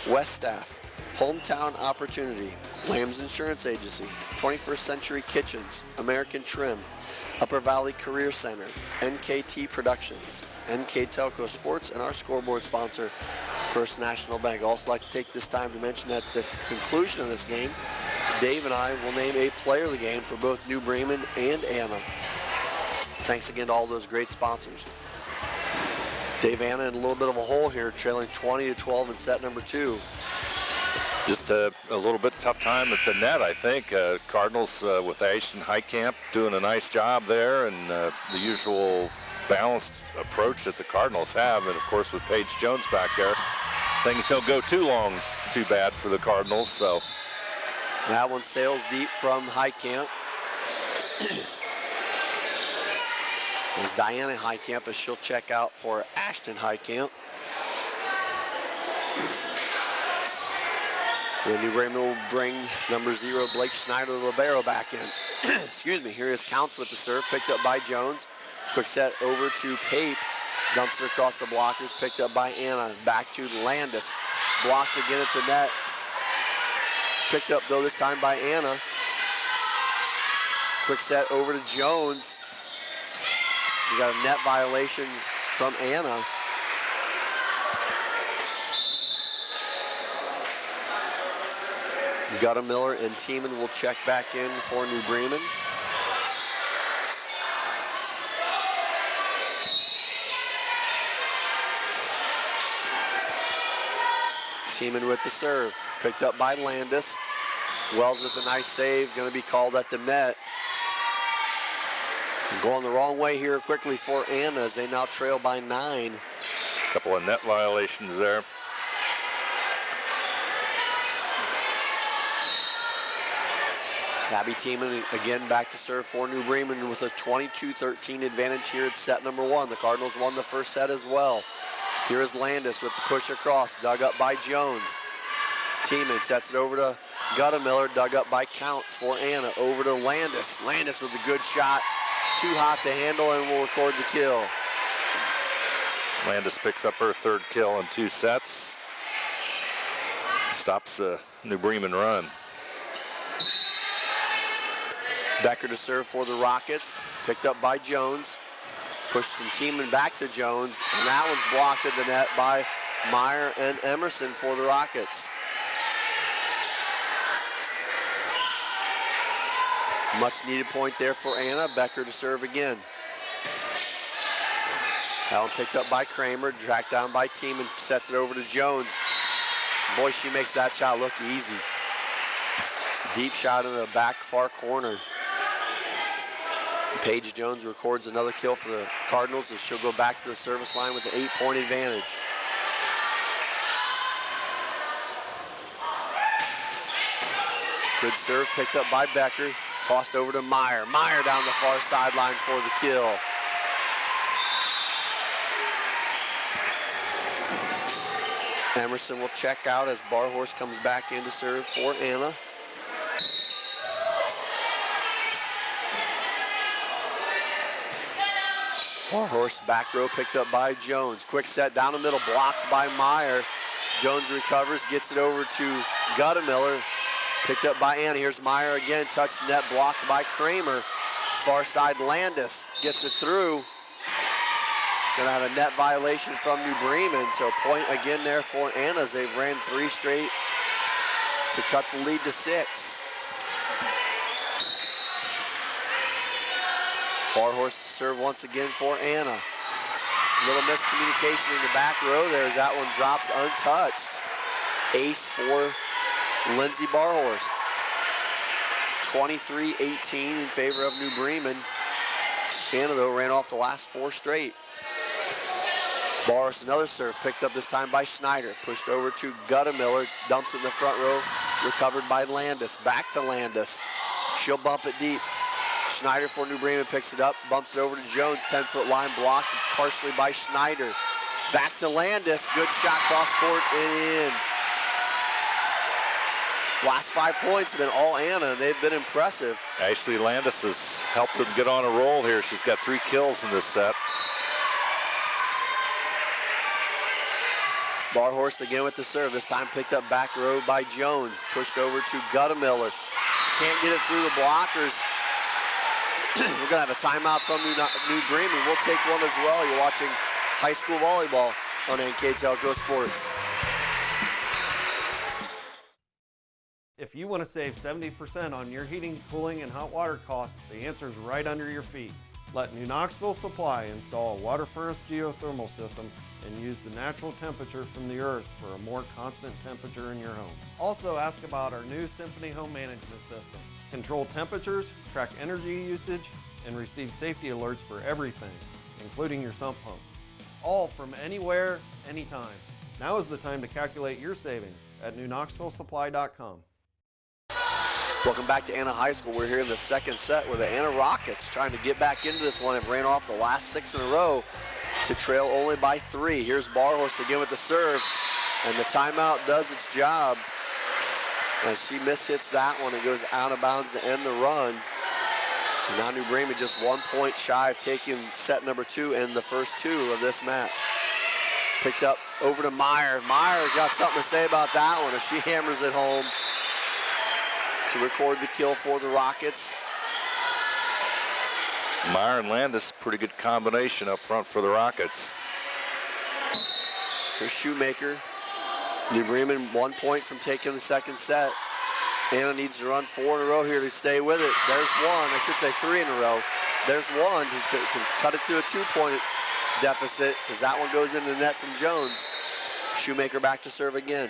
West Staff, Hometown Opportunity, Lamb's Insurance Agency, 21st Century Kitchens, American Trim, Upper Valley Career Center, NKT Productions, NKTelco Sports, and our scoreboard sponsor, First National Bank. I'd also like to take this time to mention that at the conclusion of this game, Dave and I will name a player of the game for both New Bremen and Anna. Thanks again to all those great sponsors. Dave, Anna in a little bit of a hole here, trailing 20-12 in set number 2. Just a little bit tough time at the net, I think. Cardinals with Ashton Heitkamp doing a nice job there, and the usual balanced approach that the Cardinals have. And of course, with Paige Jones back there, things don't go too bad for the Cardinals. So that one sails deep from Heitkamp. There's Diana Heitkamp as she'll check out for Ashton Heitkamp. The New Bremen will bring number 0, Blake Schneider, the libero, back in. Excuse me. Here is Counts with the serve, picked up by Jones. Quick set over to Pape. Dumps it across the blockers, picked up by Anna. Back to Landis. Blocked again at the net. Picked up, though, this time by Anna. Quick set over to Jones. We got a net violation from Anna. Miller and Tiemann will check back in for New Bremen. Tiemann with the serve, picked up by Landis. Wells with a nice save, going to be called at the net. Going the wrong way here quickly for Anna as they now trail by 9. A couple of net violations there. Abby Tiemann again back to serve for New Bremen with a 22-13 advantage here at set number 1. The Cardinals won the first set as well. Here is Landis with the push across, dug up by Jones. Tiemann sets it over to Miller, dug up by Counts for Anna. Over to Landis. Landis with a good shot. Too hot to handle and will record the kill. Landis picks up her 3rd kill in 2 sets. Stops the New Bremen run. Becker to serve for the Rockets. Picked up by Jones. Pushed from Tiemann back to Jones. And that one's blocked at the net by Meyer and Emerson for the Rockets. Much needed point there for Anna. Becker to serve again. That one picked up by Kramer, tracked down by Tiemann, sets it over to Jones. Boy, she makes that shot look easy. Deep shot in the back far corner. Paige Jones records another kill for the Cardinals as she'll go back to the service line with an 8-point advantage. Good serve picked up by Becker. Tossed over to Meyer. Meyer down the far sideline for the kill. Emerson will check out as Barhorse comes back in to serve for Anna. Barhorse back row picked up by Jones. Quick set down the middle, blocked by Meyer. Jones recovers, gets it over to Miller. Picked up by Anna. Here's Meyer again. Touched net, blocked by Kramer. Far side Landis gets it through. Gonna have a net violation from New Bremen. So point again there for Anna as they've ran 3 straight to cut the lead to 6. Barhorse to serve once again for Anna. Little miscommunication in the back row there as that one drops untouched. Ace for Lindsay Barhorst. 23-18 in favor of New Bremen. Anna, though, ran off the last 4 straight. Barhorst, another serve, picked up this time by Schneider. Pushed over to Miller, dumps it in the front row, recovered by Landis. Back to Landis. She'll bump it deep. Schneider for New Bremen picks it up, bumps it over to Jones. 10-foot line blocked partially by Schneider. Back to Landis. Good shot cross court and in. Last 5 points have been all Anna, and they've been impressive. Ashley Landis has helped them get on a roll here. She's got 3 kills in this set. Barhorst again with the serve. This time picked up back row by Jones. Pushed over to Miller. Can't get it through the blockers. We're going to have a timeout from New Bremen. We'll take one as well. You're watching high school volleyball on NKTelco Sports. If you want to save 70% on your heating, cooling, and hot water costs, the answer is right under your feet. Let New Knoxville Supply install a water furnace geothermal system and use the natural temperature from the earth for a more constant temperature in your home. Also ask about our new Symphony home management system. Control temperatures, track energy usage, and receive safety alerts for everything, including your sump pump. All from anywhere, anytime. Now is the time to calculate your savings at newknoxvillesupply.com. Welcome back to Anna High School. We're here in the second set where the Anna Rockets, trying to get back into this one, have ran off the last 6 in a row to trail only by 3. Here's Barhorst again with the serve, and the timeout does its job. As she mishits that one, it goes out of bounds to end the run. And now New Bremen just 1 point shy of taking set number 2 and the first 2 of this match. Picked up over to Meyer. Meyer's got something to say about that one as she hammers it home to record the kill for the Rockets. Meyer and Landis, pretty good combination up front for the Rockets. Here's Shoemaker. New Bremen 1 point from taking the second set. Anna needs to run 4 in a row here to stay with it. There's one, I should say 3 in a row. There's one to cut it to a 2-point deficit as that one goes into the net from Jones. Shoemaker back to serve again.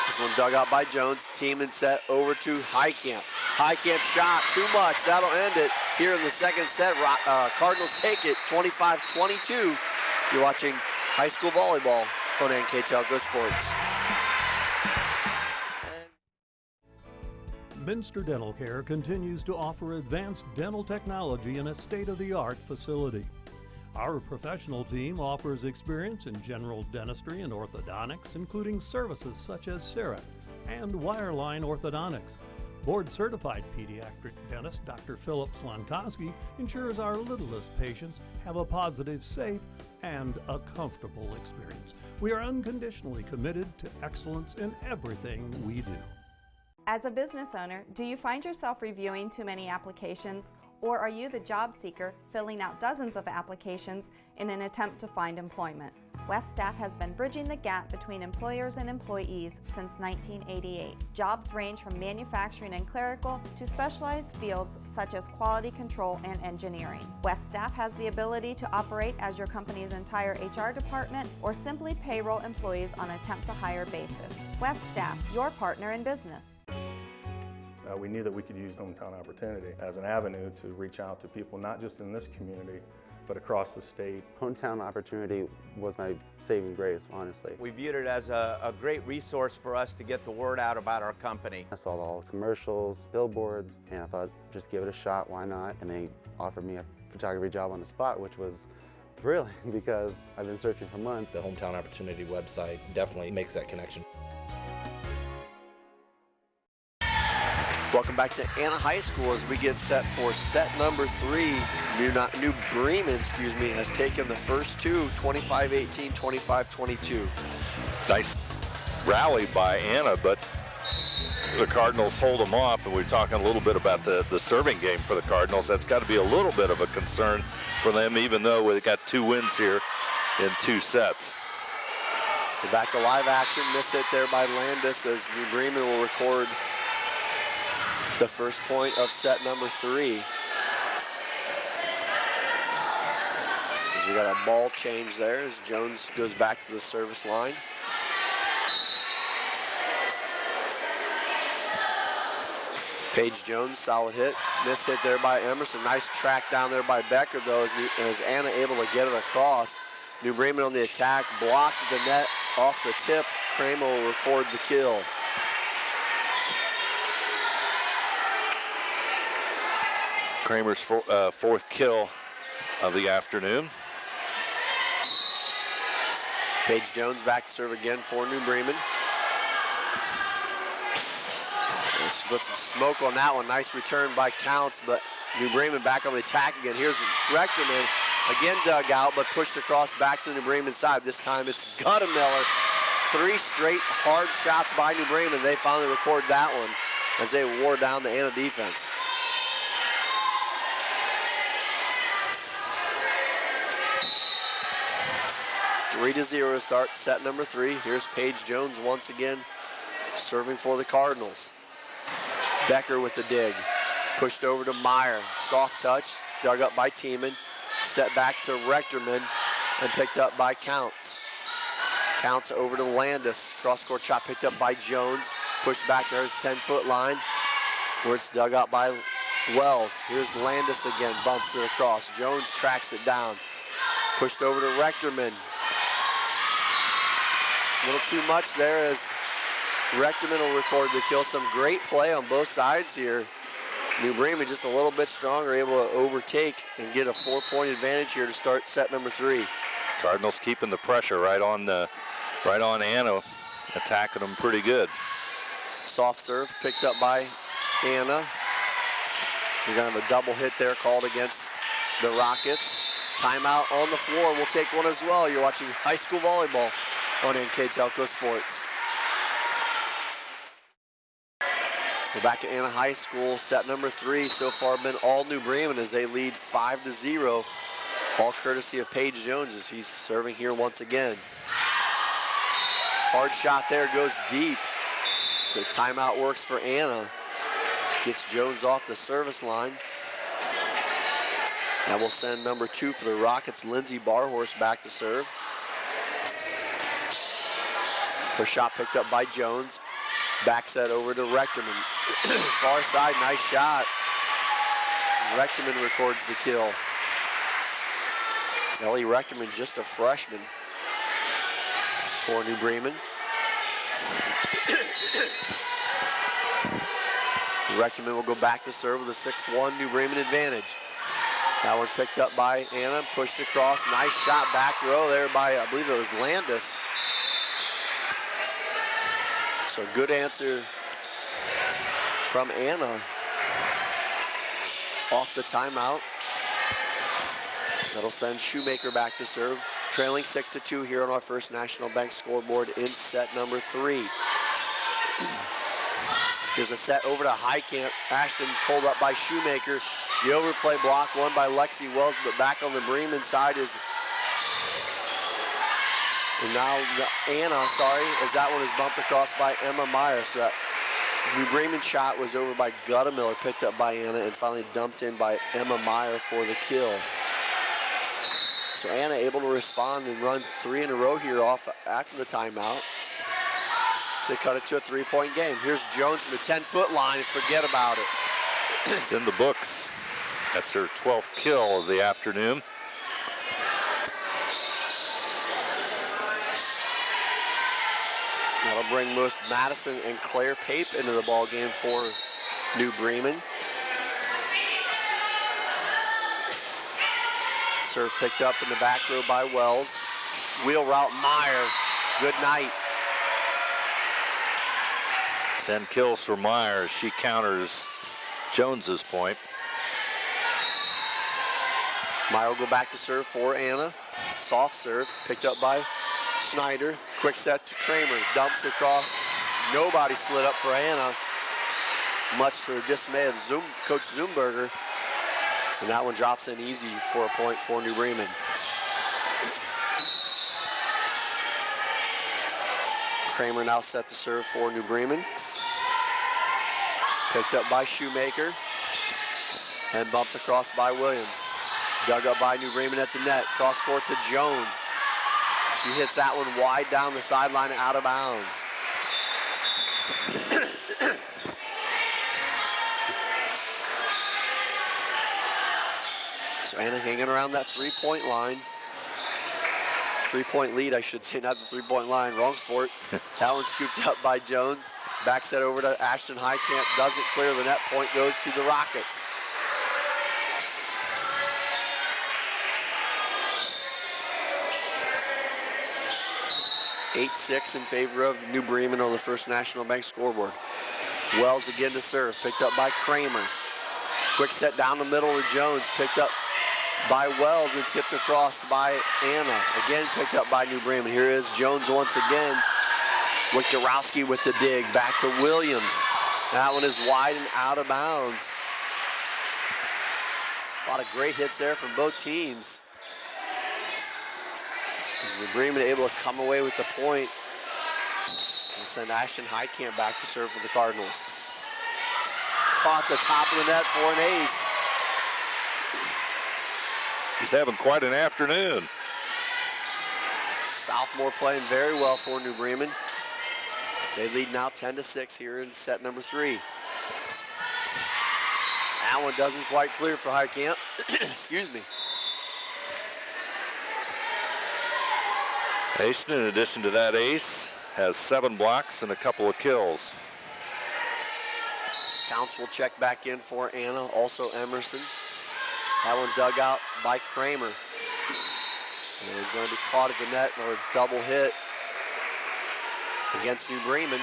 This one dug out by Jones. Team and set over to Highcamp. Highcamp shot too much. That'll end it here in the second set. Cardinals take it 25-22. You're watching high school volleyball on NKTelco Sports. Minster Dental Care continues to offer advanced dental technology in a state-of-the-art facility. Our professional team offers experience in general dentistry and orthodontics, including services such as CEREC and wireline orthodontics. Board-certified pediatric dentist Dr. Philip Slonkowski ensures our littlest patients have a positive, safe, and a comfortable experience. We are unconditionally committed to excellence in everything we do. As a business owner, do you find yourself reviewing too many applications, or are you the job seeker filling out dozens of applications in an attempt to find employment? West Staff has been bridging the gap between employers and employees since 1988. Jobs range from manufacturing and clerical to specialized fields such as quality control and engineering. West Staff has the ability to operate as your company's entire HR department or simply payroll employees on a temp-to-hire basis. West Staff, your partner in business. We knew that we could use Hometown Opportunity as an avenue to reach out to people not just in this community, but across the state. Hometown Opportunity was my saving grace, honestly. We viewed it as a great resource for us to get the word out about our company. I saw all the commercials, billboards, and I thought, just give it a shot, why not? And they offered me a photography job on the spot, which was thrilling because I've been searching for months. The Hometown Opportunity website definitely makes that connection. Welcome back to Anna High School as we get set for set number 3. New Bremen, has taken the first 2, 25-18, 25-22. Nice rally by Anna, but the Cardinals hold them off, and we're talking a little bit about the serving game for the Cardinals. That's got to be a little bit of a concern for them, even though they got 2 wins here in 2 sets. We're back to live action. Miss hit there by Landis as New Bremen will record the first point of set number 3. As we got a ball change there as Jones goes back to the service line. Paige Jones, solid hit. Miss hit there by Emerson. Nice track down there by Becker, though, as Anna able to get it across. New Bremen on the attack, blocked at the net off the tip. Kramer will record the kill. Kramer's fourth kill of the afternoon. Paige Jones back to serve again for New Bremen. Let's put some smoke on that one. Nice return by Counts, but New Bremen back on the attack again. Here's Rechterman, again dug out, but pushed across back to the New Bremen side. This time it's Guttemiller. 3 straight hard shots by New Bremen. They finally record that one as they wore down the Anna defense. Three to 0 to start set number 3. Here's Paige Jones once again serving for the Cardinals. Becker with the dig. Pushed over to Meyer. Soft touch, dug up by Tiemann. Set back to Rechterman and picked up by Counts. Counts over to Landis. Cross-court shot picked up by Jones. Pushed back to her 10-foot line where it's dug out by Wells. Here's Landis again, bumps it across. Jones tracks it down. Pushed over to Rechterman. A little too much there as Rechterman will record the kill. Some great play on both sides here. New Bremen just a little bit stronger, able to overtake and get a 4-point advantage here to start set number 3. Cardinals keeping the pressure right on Anna attacking them pretty good. Soft serve picked up by Anna. You're going to have a double hit there called against the Rockets. Timeout on the floor. We'll take one as well. You're watching high school volleyball on NKTelco Sports. We're back at Anna High School. Set number 3 so far been all New Bremen as they lead 5-0. All courtesy of Paige Jones as she's serving here once again. Hard shot there, goes deep. So timeout works for Anna. Gets Jones off the service line. That will send number 2 for the Rockets, Lindsay Barhorse, back to serve. Her shot picked up by Jones. Back set over to Rechterman. Far side, nice shot. Rechterman records the kill. Ellie Rechterman, just a freshman for New Bremen. Rechterman will go back to serve with a 6-1 New Bremen advantage. That one picked up by Anna, pushed across. Nice shot back row there by, I believe it was Landis. So good answer from Anna off the timeout. That'll send Shoemaker back to serve. Trailing 6-2 here on our First National Bank scoreboard in set number 3. Here's a set over to Highcamp. Ashton pulled up by Shoemaker. The overplay block won by Lexi Wells, but back on the Bremen side is, and now Anna, as that one is bumped across by Emma Meyer. So that New Bremen shot was over by Gutta Miller, picked up by Anna, and finally dumped in by Emma Meyer for the kill. So Anna able to respond and run 3 in a row here off after the timeout to cut it to a 3-point game. Here's Jones from the 10-foot line, and forget about it. It's in the books. That's her 12th kill of the afternoon. That'll bring both Madison and Claire Pape into the ball game for New Bremen. Serve picked up in the back row by Wells. Wheel route Meyer. Good night. 10 kills for Meyer. She counters Jones's point. Meyer will go back to serve for Anna. Soft serve picked up by Schneider. Quick set to Kramer. Dumps across. Nobody slid up for Anna, much to the dismay of Coach Zumberger. And that one drops in easy for a point for New Bremen. Kramer now set to serve for New Bremen. Picked up by Shoemaker and bumped across by Williams. Dug up by New Bremen at the net. Cross court to Jones. She hits that one wide down the sideline and out of bounds. So Anna hanging around that 3-point line. 3-point lead, I should say, not the 3-point line. Wrong sport. That one scooped up by Jones. Back set over to Ashton Highcamp. Doesn't clear the net. Point goes to the Rockets. (8-6) in favor of New Bremen on the First National Bank scoreboard. Wells again to serve. Picked up by Kramer. Quick set down the middle to Jones. Picked up by Wells and tipped across by Anna. Again picked up by New Bremen. Here is Jones once again. Wiktorowski with the dig. Back to Williams. That one is wide and out of bounds. A lot of great hits there from both teams. New Bremen able to come away with the point and send Ashton Highcamp back to serve for the Cardinals. Caught the top of the net for an ace. He's having quite an afternoon. Sophomore playing very well for New Bremen. They lead now 10-6 here in set number 3. That one doesn't quite clear for Highcamp. Excuse me. Ashton, in addition to that ace, has 7 blocks and a couple of kills. Counts will check back in for Anna, also Emerson. That one dug out by Kramer. And he's going to be caught at the net or a double hit. against New Bremen.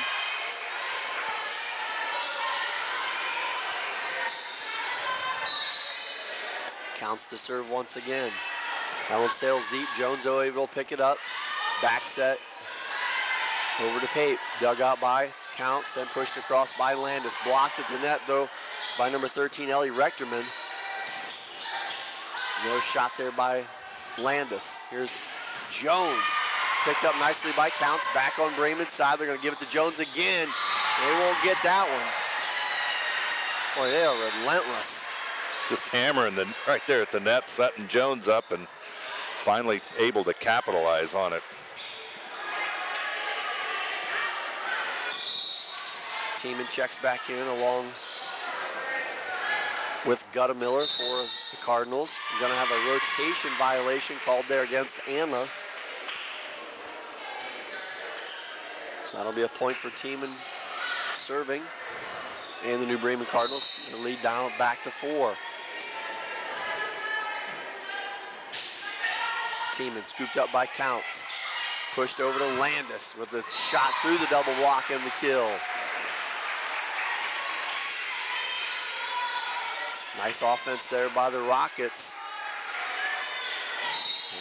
Counts to serve once again. That one sails deep. Jones able to pick it up. Back set. Over to Pape. Dug out by Counts and pushed across by Landis. Blocked at the net though by number 13, Ellie Rechterman. No shot there by Landis. Here's Jones. Picked up nicely by Counts. Back on Bremen's side. They're going to give it to Jones again. They won't get that one. Boy, they are relentless. Just hammering right there at the net, setting Jones up and finally able to capitalize on it. Teeman checks back in along with Gutta Miller for the Cardinals. We're going to have a rotation violation called there against Anna. So that'll be a point for Teeman serving. And the New Bremen Cardinals lead down back to 4. Teeman scooped up by Counts. Pushed over to Landis with the shot through the double block and the kill. Nice offense there by the Rockets.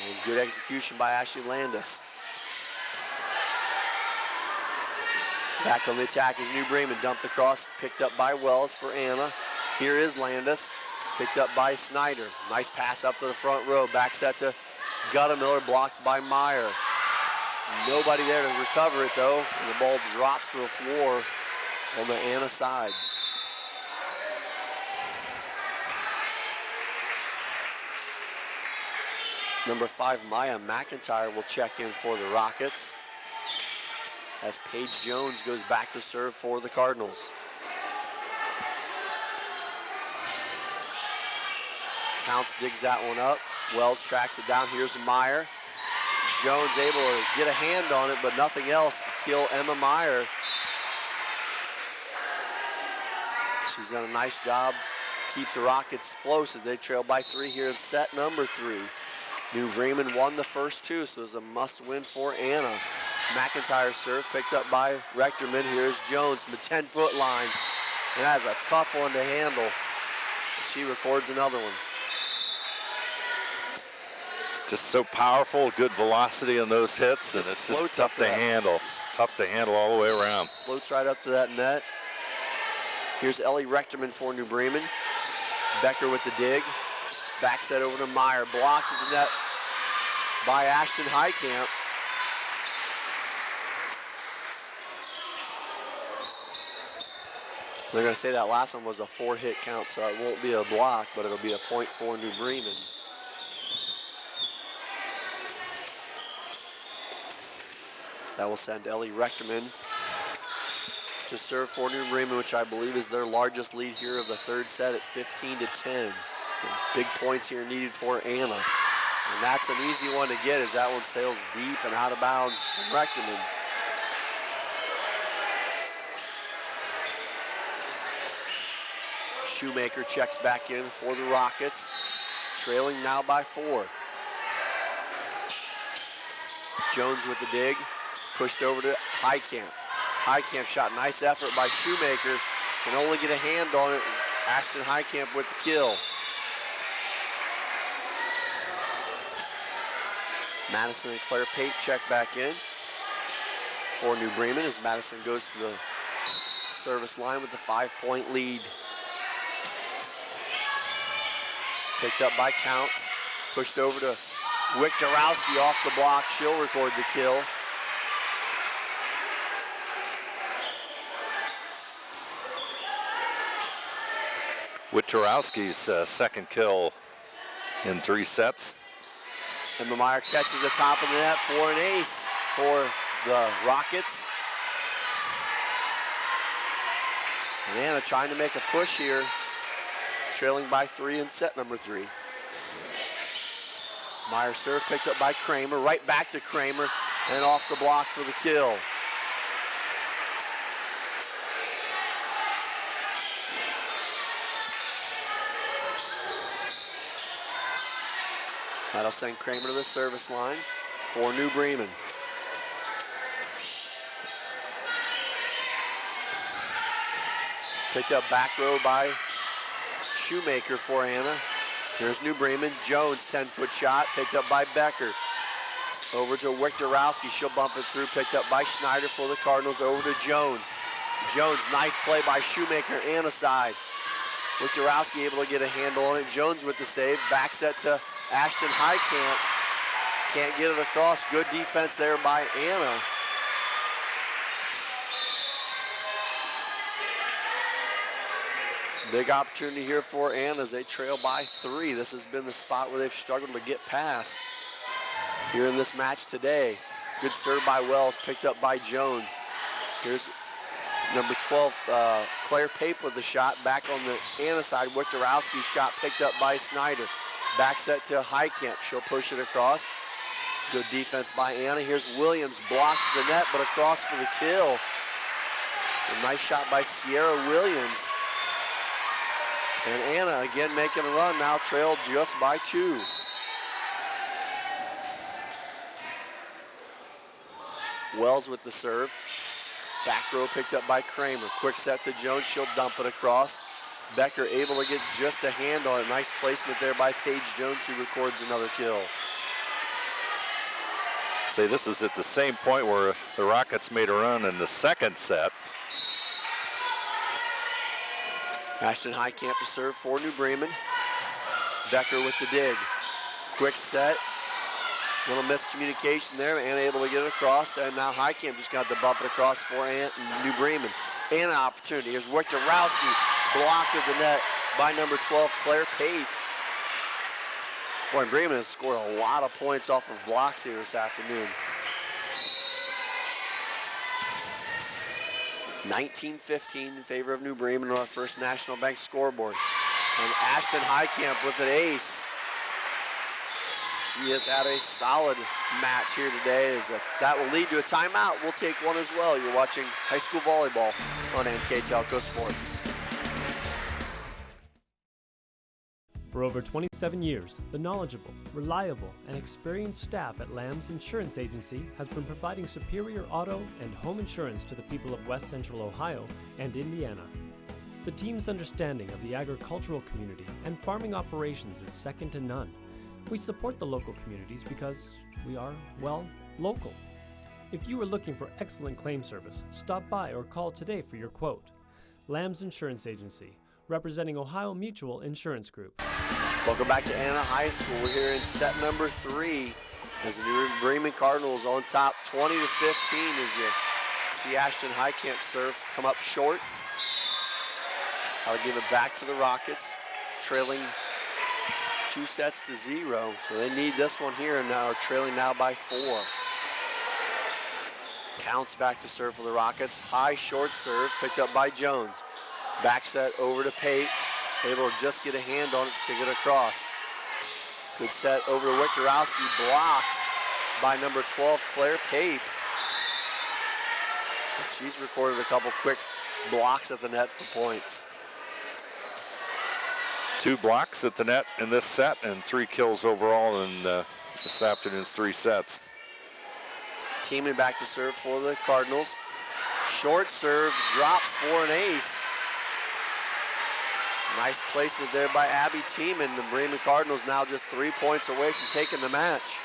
And good execution by Ashley Landis. Back on the attack is New Bremen. Dumped across, picked up by Wells for Anna. Here is Landis, picked up by Snyder. Nice pass up to the front row. Back set to Gutta Miller, blocked by Meyer. Nobody there to recover it though. And the ball drops to the floor on the Anna side. Number 5, Maya McIntyre will check in for the Rockets as Paige Jones goes back to serve for the Cardinals. Counts digs that one up. Wells tracks it down. Here's Meyer. Jones able to get a hand on it, but nothing else to kill Emma Meyer. She's done a nice job to keep the Rockets close as they trail by 3 here in set number 3. New Bremen won the first 2, so it's a must-win for Anna. McIntyre's serve picked up by Rechterman. Here's Jones from the 10-foot line. And that's a tough one to handle. She records another one. Just so powerful, good velocity on those hits, and it's just tough to handle. Tough to handle all the way around. Floats right up to that net. Here's Ellie Rechterman for New Bremen. Becker with the dig. Back set over to Meyer. Blocked at the net by Ashton Heitkamp. They're going to say that last one was a 4-hit count, so it won't be a block, but it'll be a point for New Bremen. That will send Ellie Rechterman to serve for New Bremen, which I believe is their largest lead here of the third set at 15-10. And big points here needed for Anna. And that's an easy one to get as that one sails deep and out of bounds from Rechterman. Shoemaker checks back in for the Rockets, trailing now by 4. Jones with the dig, pushed over to Heitkamp. Heitkamp shot, nice effort by Shoemaker, can only get a hand on it. Ashton Heitkamp with the kill. Madison and Claire Pate check back in for New Bremen as Madison goes to the service line with the 5-point lead. Picked up by Counts, pushed over to Wiktorowski off the block. She'll record the kill. Wiktorowski's second kill in 3 sets. Emma Meyer catches the top of the net for an ace for the Rockets. And Anna trying to make a push here, trailing by 3 in set number 3. Meyer serve picked up by Kramer, right back to Kramer, and off the block for the kill. That'll send Kramer to the service line for New Bremen. Picked up back row by Shoemaker for Anna. Here's New Bremen. Jones, 10-foot shot, picked up by Becker. Over to Wiktorowski. She'll bump it through, picked up by Schneider for the Cardinals. Over to Jones. Jones, nice play by Shoemaker, Anna side. Wiktorowski able to get a handle on it. Jones with the save. Back set to Ashton Highcamp. Can't get it across. Good defense there by Anna. Big opportunity here for Anna as they trail by 3. This has been the spot where they've struggled to get past here in this match today. Good serve by Wells, picked up by Jones. Here's number 12, Claire Pape with the shot. Back on the Anna side, Wiktorowski's shot picked up by Snyder. Back set to Highcamp. She'll push it across. Good defense by Anna. Here's Williams, blocked the net, but across for the kill. A nice shot by Sierra Williams. And Anna again making a run, now trailed just by 2. Wells with the serve. Back row picked up by Kramer. Quick set to Jones, she'll dump it across. Becker able to get just a hand on it. Nice placement there by Paige Jones, who records another kill. Say this is at the same point where the Rockets made a run in the second set. Ashton Highcamp to serve for New Bremen. Becker with the dig. Quick set. Little miscommunication there. Anna able to get it across. And now Highcamp just got the bump it across for New Bremen. Anna opportunity. Here's Wiktorowski. Blocked at the net by number 12, Claire Pate. Boy, Bremen has scored a lot of points off of blocks here this afternoon. 19-15 in favor of New Bremen on our first National Bank scoreboard. And Ashton Highcamp with an ace. She has had a solid match here today. That will lead to a timeout. We'll take one as well. You're watching high school volleyball on NKTelco Sports. For over 27 years, the knowledgeable, reliable, and experienced staff at Lamb's Insurance Agency has been providing superior auto and home insurance to the people of West Central Ohio and Indiana. The team's understanding of the agricultural community and farming operations is second to none. We support the local communities because we are, well, local. If you are looking for excellent claim service, stop by or call today for your quote. Lamb's Insurance Agency, representing Ohio Mutual Insurance Group. Welcome back to Anna High School. We're here in set number 3 as the New Bremen Cardinals on top 20-15 as you see Ashton Highcamp serve come up short. I'll give it back to the Rockets, trailing 2-0. So they need this one here and now are trailing now by 4. Counts back to serve for the Rockets. High short serve picked up by Jones. Back set over to Pate. Able to just get a hand on it to get across. Good set over to Wiktorowski, blocked by number 12, Claire Pape. She's recorded a couple quick blocks at the net for points. 2 blocks at the net in this set and 3 kills overall in this afternoon's 3 sets. Teaming back to serve for the Cardinals. Short serve drops for an ace. Nice placement there by Abby Tiemann. The Bremen Cardinals now just 3 points away from taking the match.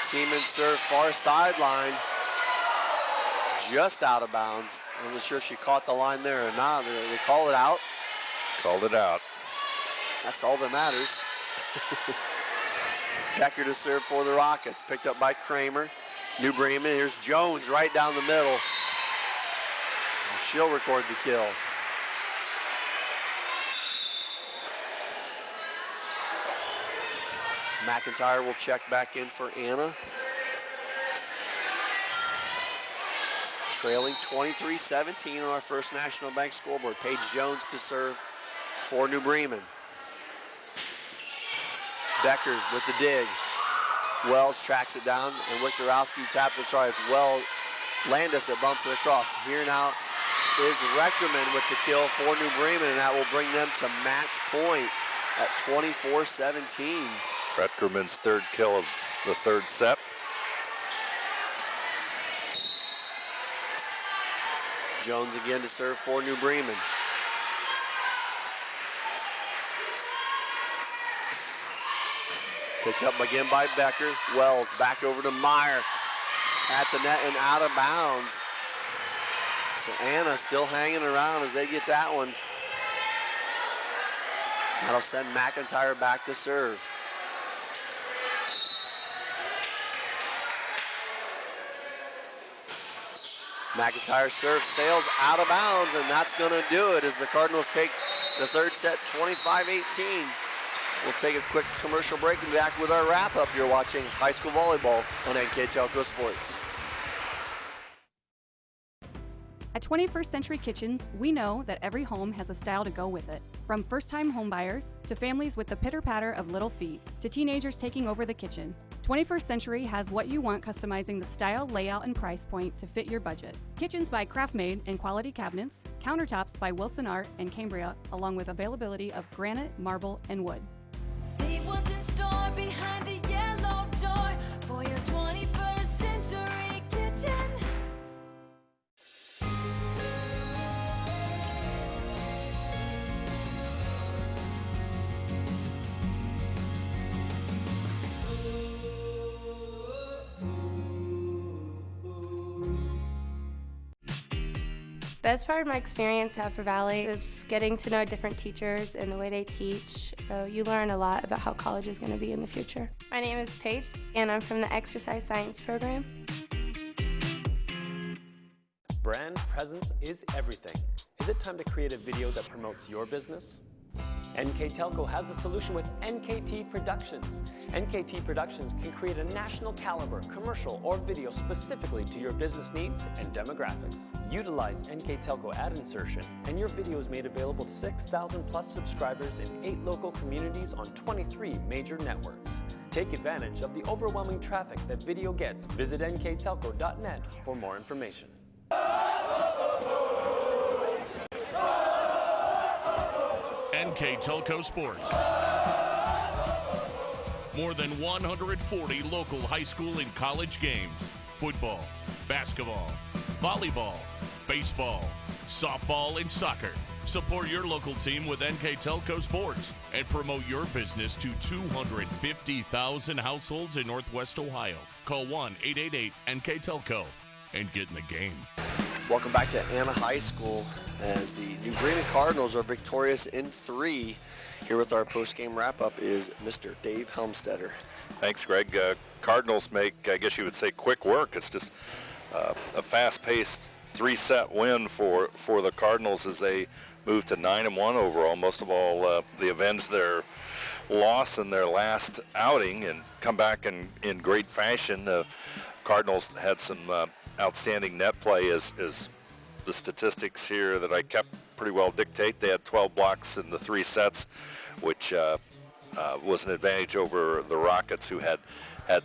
Tiemann serve far sideline. Just out of bounds. I wasn't sure if she caught the line there or not. They call it out. Called it out. That's all that matters. Becker to serve for the Rockets. Picked up by Kramer. New Bremen, here's Jones right down the middle. And she'll record the kill. McIntyre will check back in for Anna. Trailing 23-17 on our first National Bank scoreboard. Paige Jones to serve for New Bremen. Becker with the dig. Wells tracks it down, and Wiktorowski taps it. Sorry, it's Landis that bumps it across. Here now is Rechterman with the kill for New Bremen, and that will bring them to match point at 24-17. Rechterman's 3rd kill of the 3rd set. Jones again to serve for New Bremen. Picked up again by Becker. Wells back over to Meyer at the net and out of bounds. So Anna still hanging around as they get that one. That'll send McIntyre back to serve. McIntyre serve sails out of bounds, and that's going to do it as the Cardinals take the third set 25-18. We'll take a quick commercial break and be back with our wrap-up. You're watching high school volleyball on NKTelco Sports. At 21st Century Kitchens, we know that every home has a style to go with it. From first-time homebuyers to families with the pitter-patter of little feet to teenagers taking over the kitchen, 21st Century has what you want, customizing the style, layout, and price point to fit your budget. Kitchens by Craftmade and quality cabinets, countertops by Wilson Art and Cambria, along with availability of granite, marble, and wood. See what's in store behind the yellow door for your 21st Century Kitchen. Best part of my experience at Upper Valley is getting to know different teachers and the way they teach, so you learn a lot about how college is going to be in the future. My name is Paige, and I'm from the Exercise Science program. Brand presence is everything. Is it time to create a video that promotes your business? NKTelco has a solution with NKT Productions. NKT Productions can create a national caliber commercial or video specifically to your business needs and demographics. Utilize NKTelco ad insertion and your video is made available to 6,000 plus subscribers in 8 local communities on 23 major networks. Take advantage of the overwhelming traffic that video gets. Visit nktelco.net for more information. NKTelco Sports. More than 140 local high school and college games. Football, basketball, volleyball, baseball, softball, and soccer. Support your local team with NKTelco Sports and promote your business to 250,000 households in Northwest Ohio. Call 1-888-NKTelco and get in the game. Welcome back to Anna High School as the New Bremen Cardinals are victorious in 3. Here with our post-game wrap-up is Mr. Dave Helmstetter. Thanks, Greg. Cardinals make, I guess you would say, quick work. It's just a fast-paced 3-set win for the Cardinals as they move to 9-1 overall. Most of all, they avenge their loss in their last outing and come back in great fashion. Cardinals had some outstanding net play as the statistics here that I kept pretty well dictate. They had 12 blocks in the 3 sets, which was an advantage over the Rockets, who had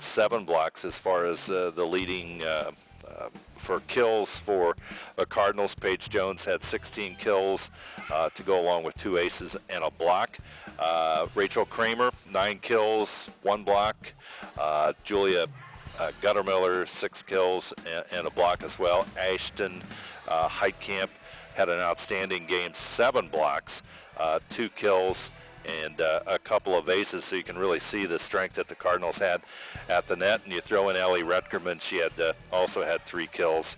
7 blocks. As far as the leading for kills for the Cardinals, Paige Jones had 16 kills to go along with 2 aces and a block. Rachel Kramer, 9 kills, 1 block. Julia Guttermiller, 6 kills and a block as well. Ashton Heitkamp had an outstanding game, 7 blocks, 2 kills, and a couple of aces, so you can really see the strength that the Cardinals had at the net. And you throw in Ellie Retkerman, she had also had 3 kills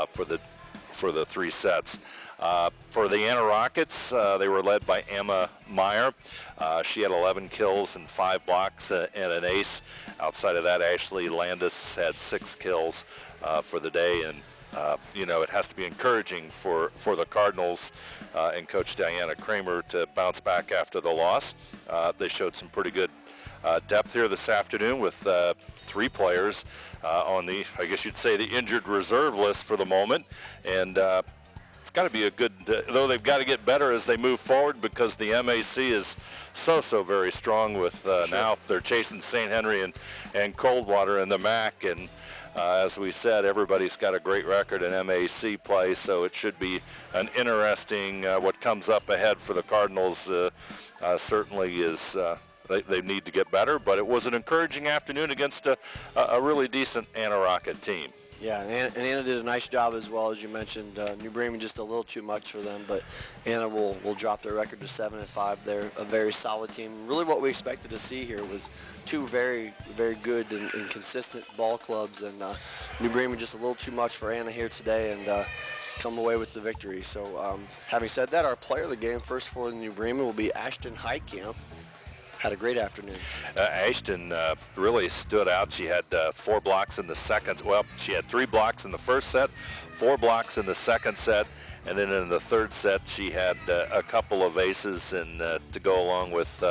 for the 3 sets. For the Anna Rockets, they were led by Emma Meyer. She had 11 kills and 5 blocks and an ace. Outside of that, Ashley Landis had 6 kills for the day. And you know, it has to be encouraging for the Cardinals and Coach Diana Kramer to bounce back after the loss. They showed some pretty good depth here this afternoon with 3 players on the, I guess you'd say, the injured reserve list for the moment. And it's got to be a good, though they've got to get better as they move forward, because the MAC is so very strong with now they're chasing St. Henry and Coldwater in the MAC. And as we said, everybody's got a great record in MAC play, so it should be an interesting what comes up ahead for the Cardinals. Certainly is They need to get better, but it was an encouraging afternoon against a really decent Anna Rocket team. Yeah, and Anna did a nice job as well, as you mentioned. New Bremen just a little too much for them, but Anna will drop their record to 7-5. They're a very solid team. Really what we expected to see here was two very, very good and consistent ball clubs, and New Bremen just a little too much for Anna here today, and come away with the victory. So having said that, our player of the game first for New Bremen will be Ashton Heitkamp. Had a great afternoon. Ashton really stood out. She had 4 blocks in the second. Well, she had 3 blocks in the first set, 4 blocks in the second set, and then in the third set she had a couple of aces, and to go along with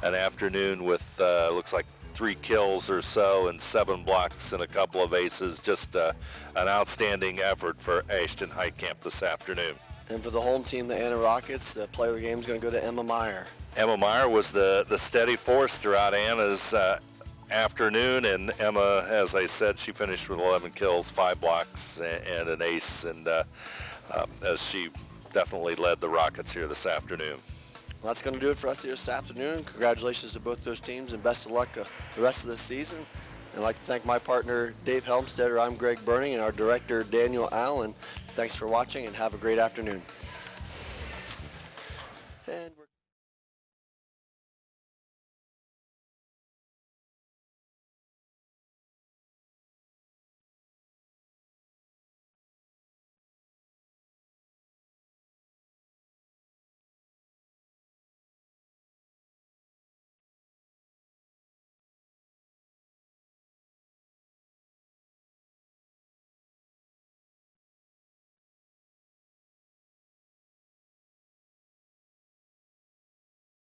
an afternoon with looks like 3 kills or so and 7 blocks and a couple of aces. Just an outstanding effort for Ashton Heitkamp this afternoon. And for the home team, the Anna Rockets, the player of the game is going to go to Emma Meyer. Emma Meyer was the steady force throughout Anna's afternoon, and Emma, as I said, she finished with 11 kills, 5 blocks, and an ace, and as she definitely led the Rockets here this afternoon. Well, that's going to do it for us here this afternoon. Congratulations to both those teams, and best of luck the rest of the season. And I'd like to thank my partner, Dave Helmstetter. I'm Greg Burning, and our director, Daniel Allen. Thanks for watching, and have a great afternoon. And we're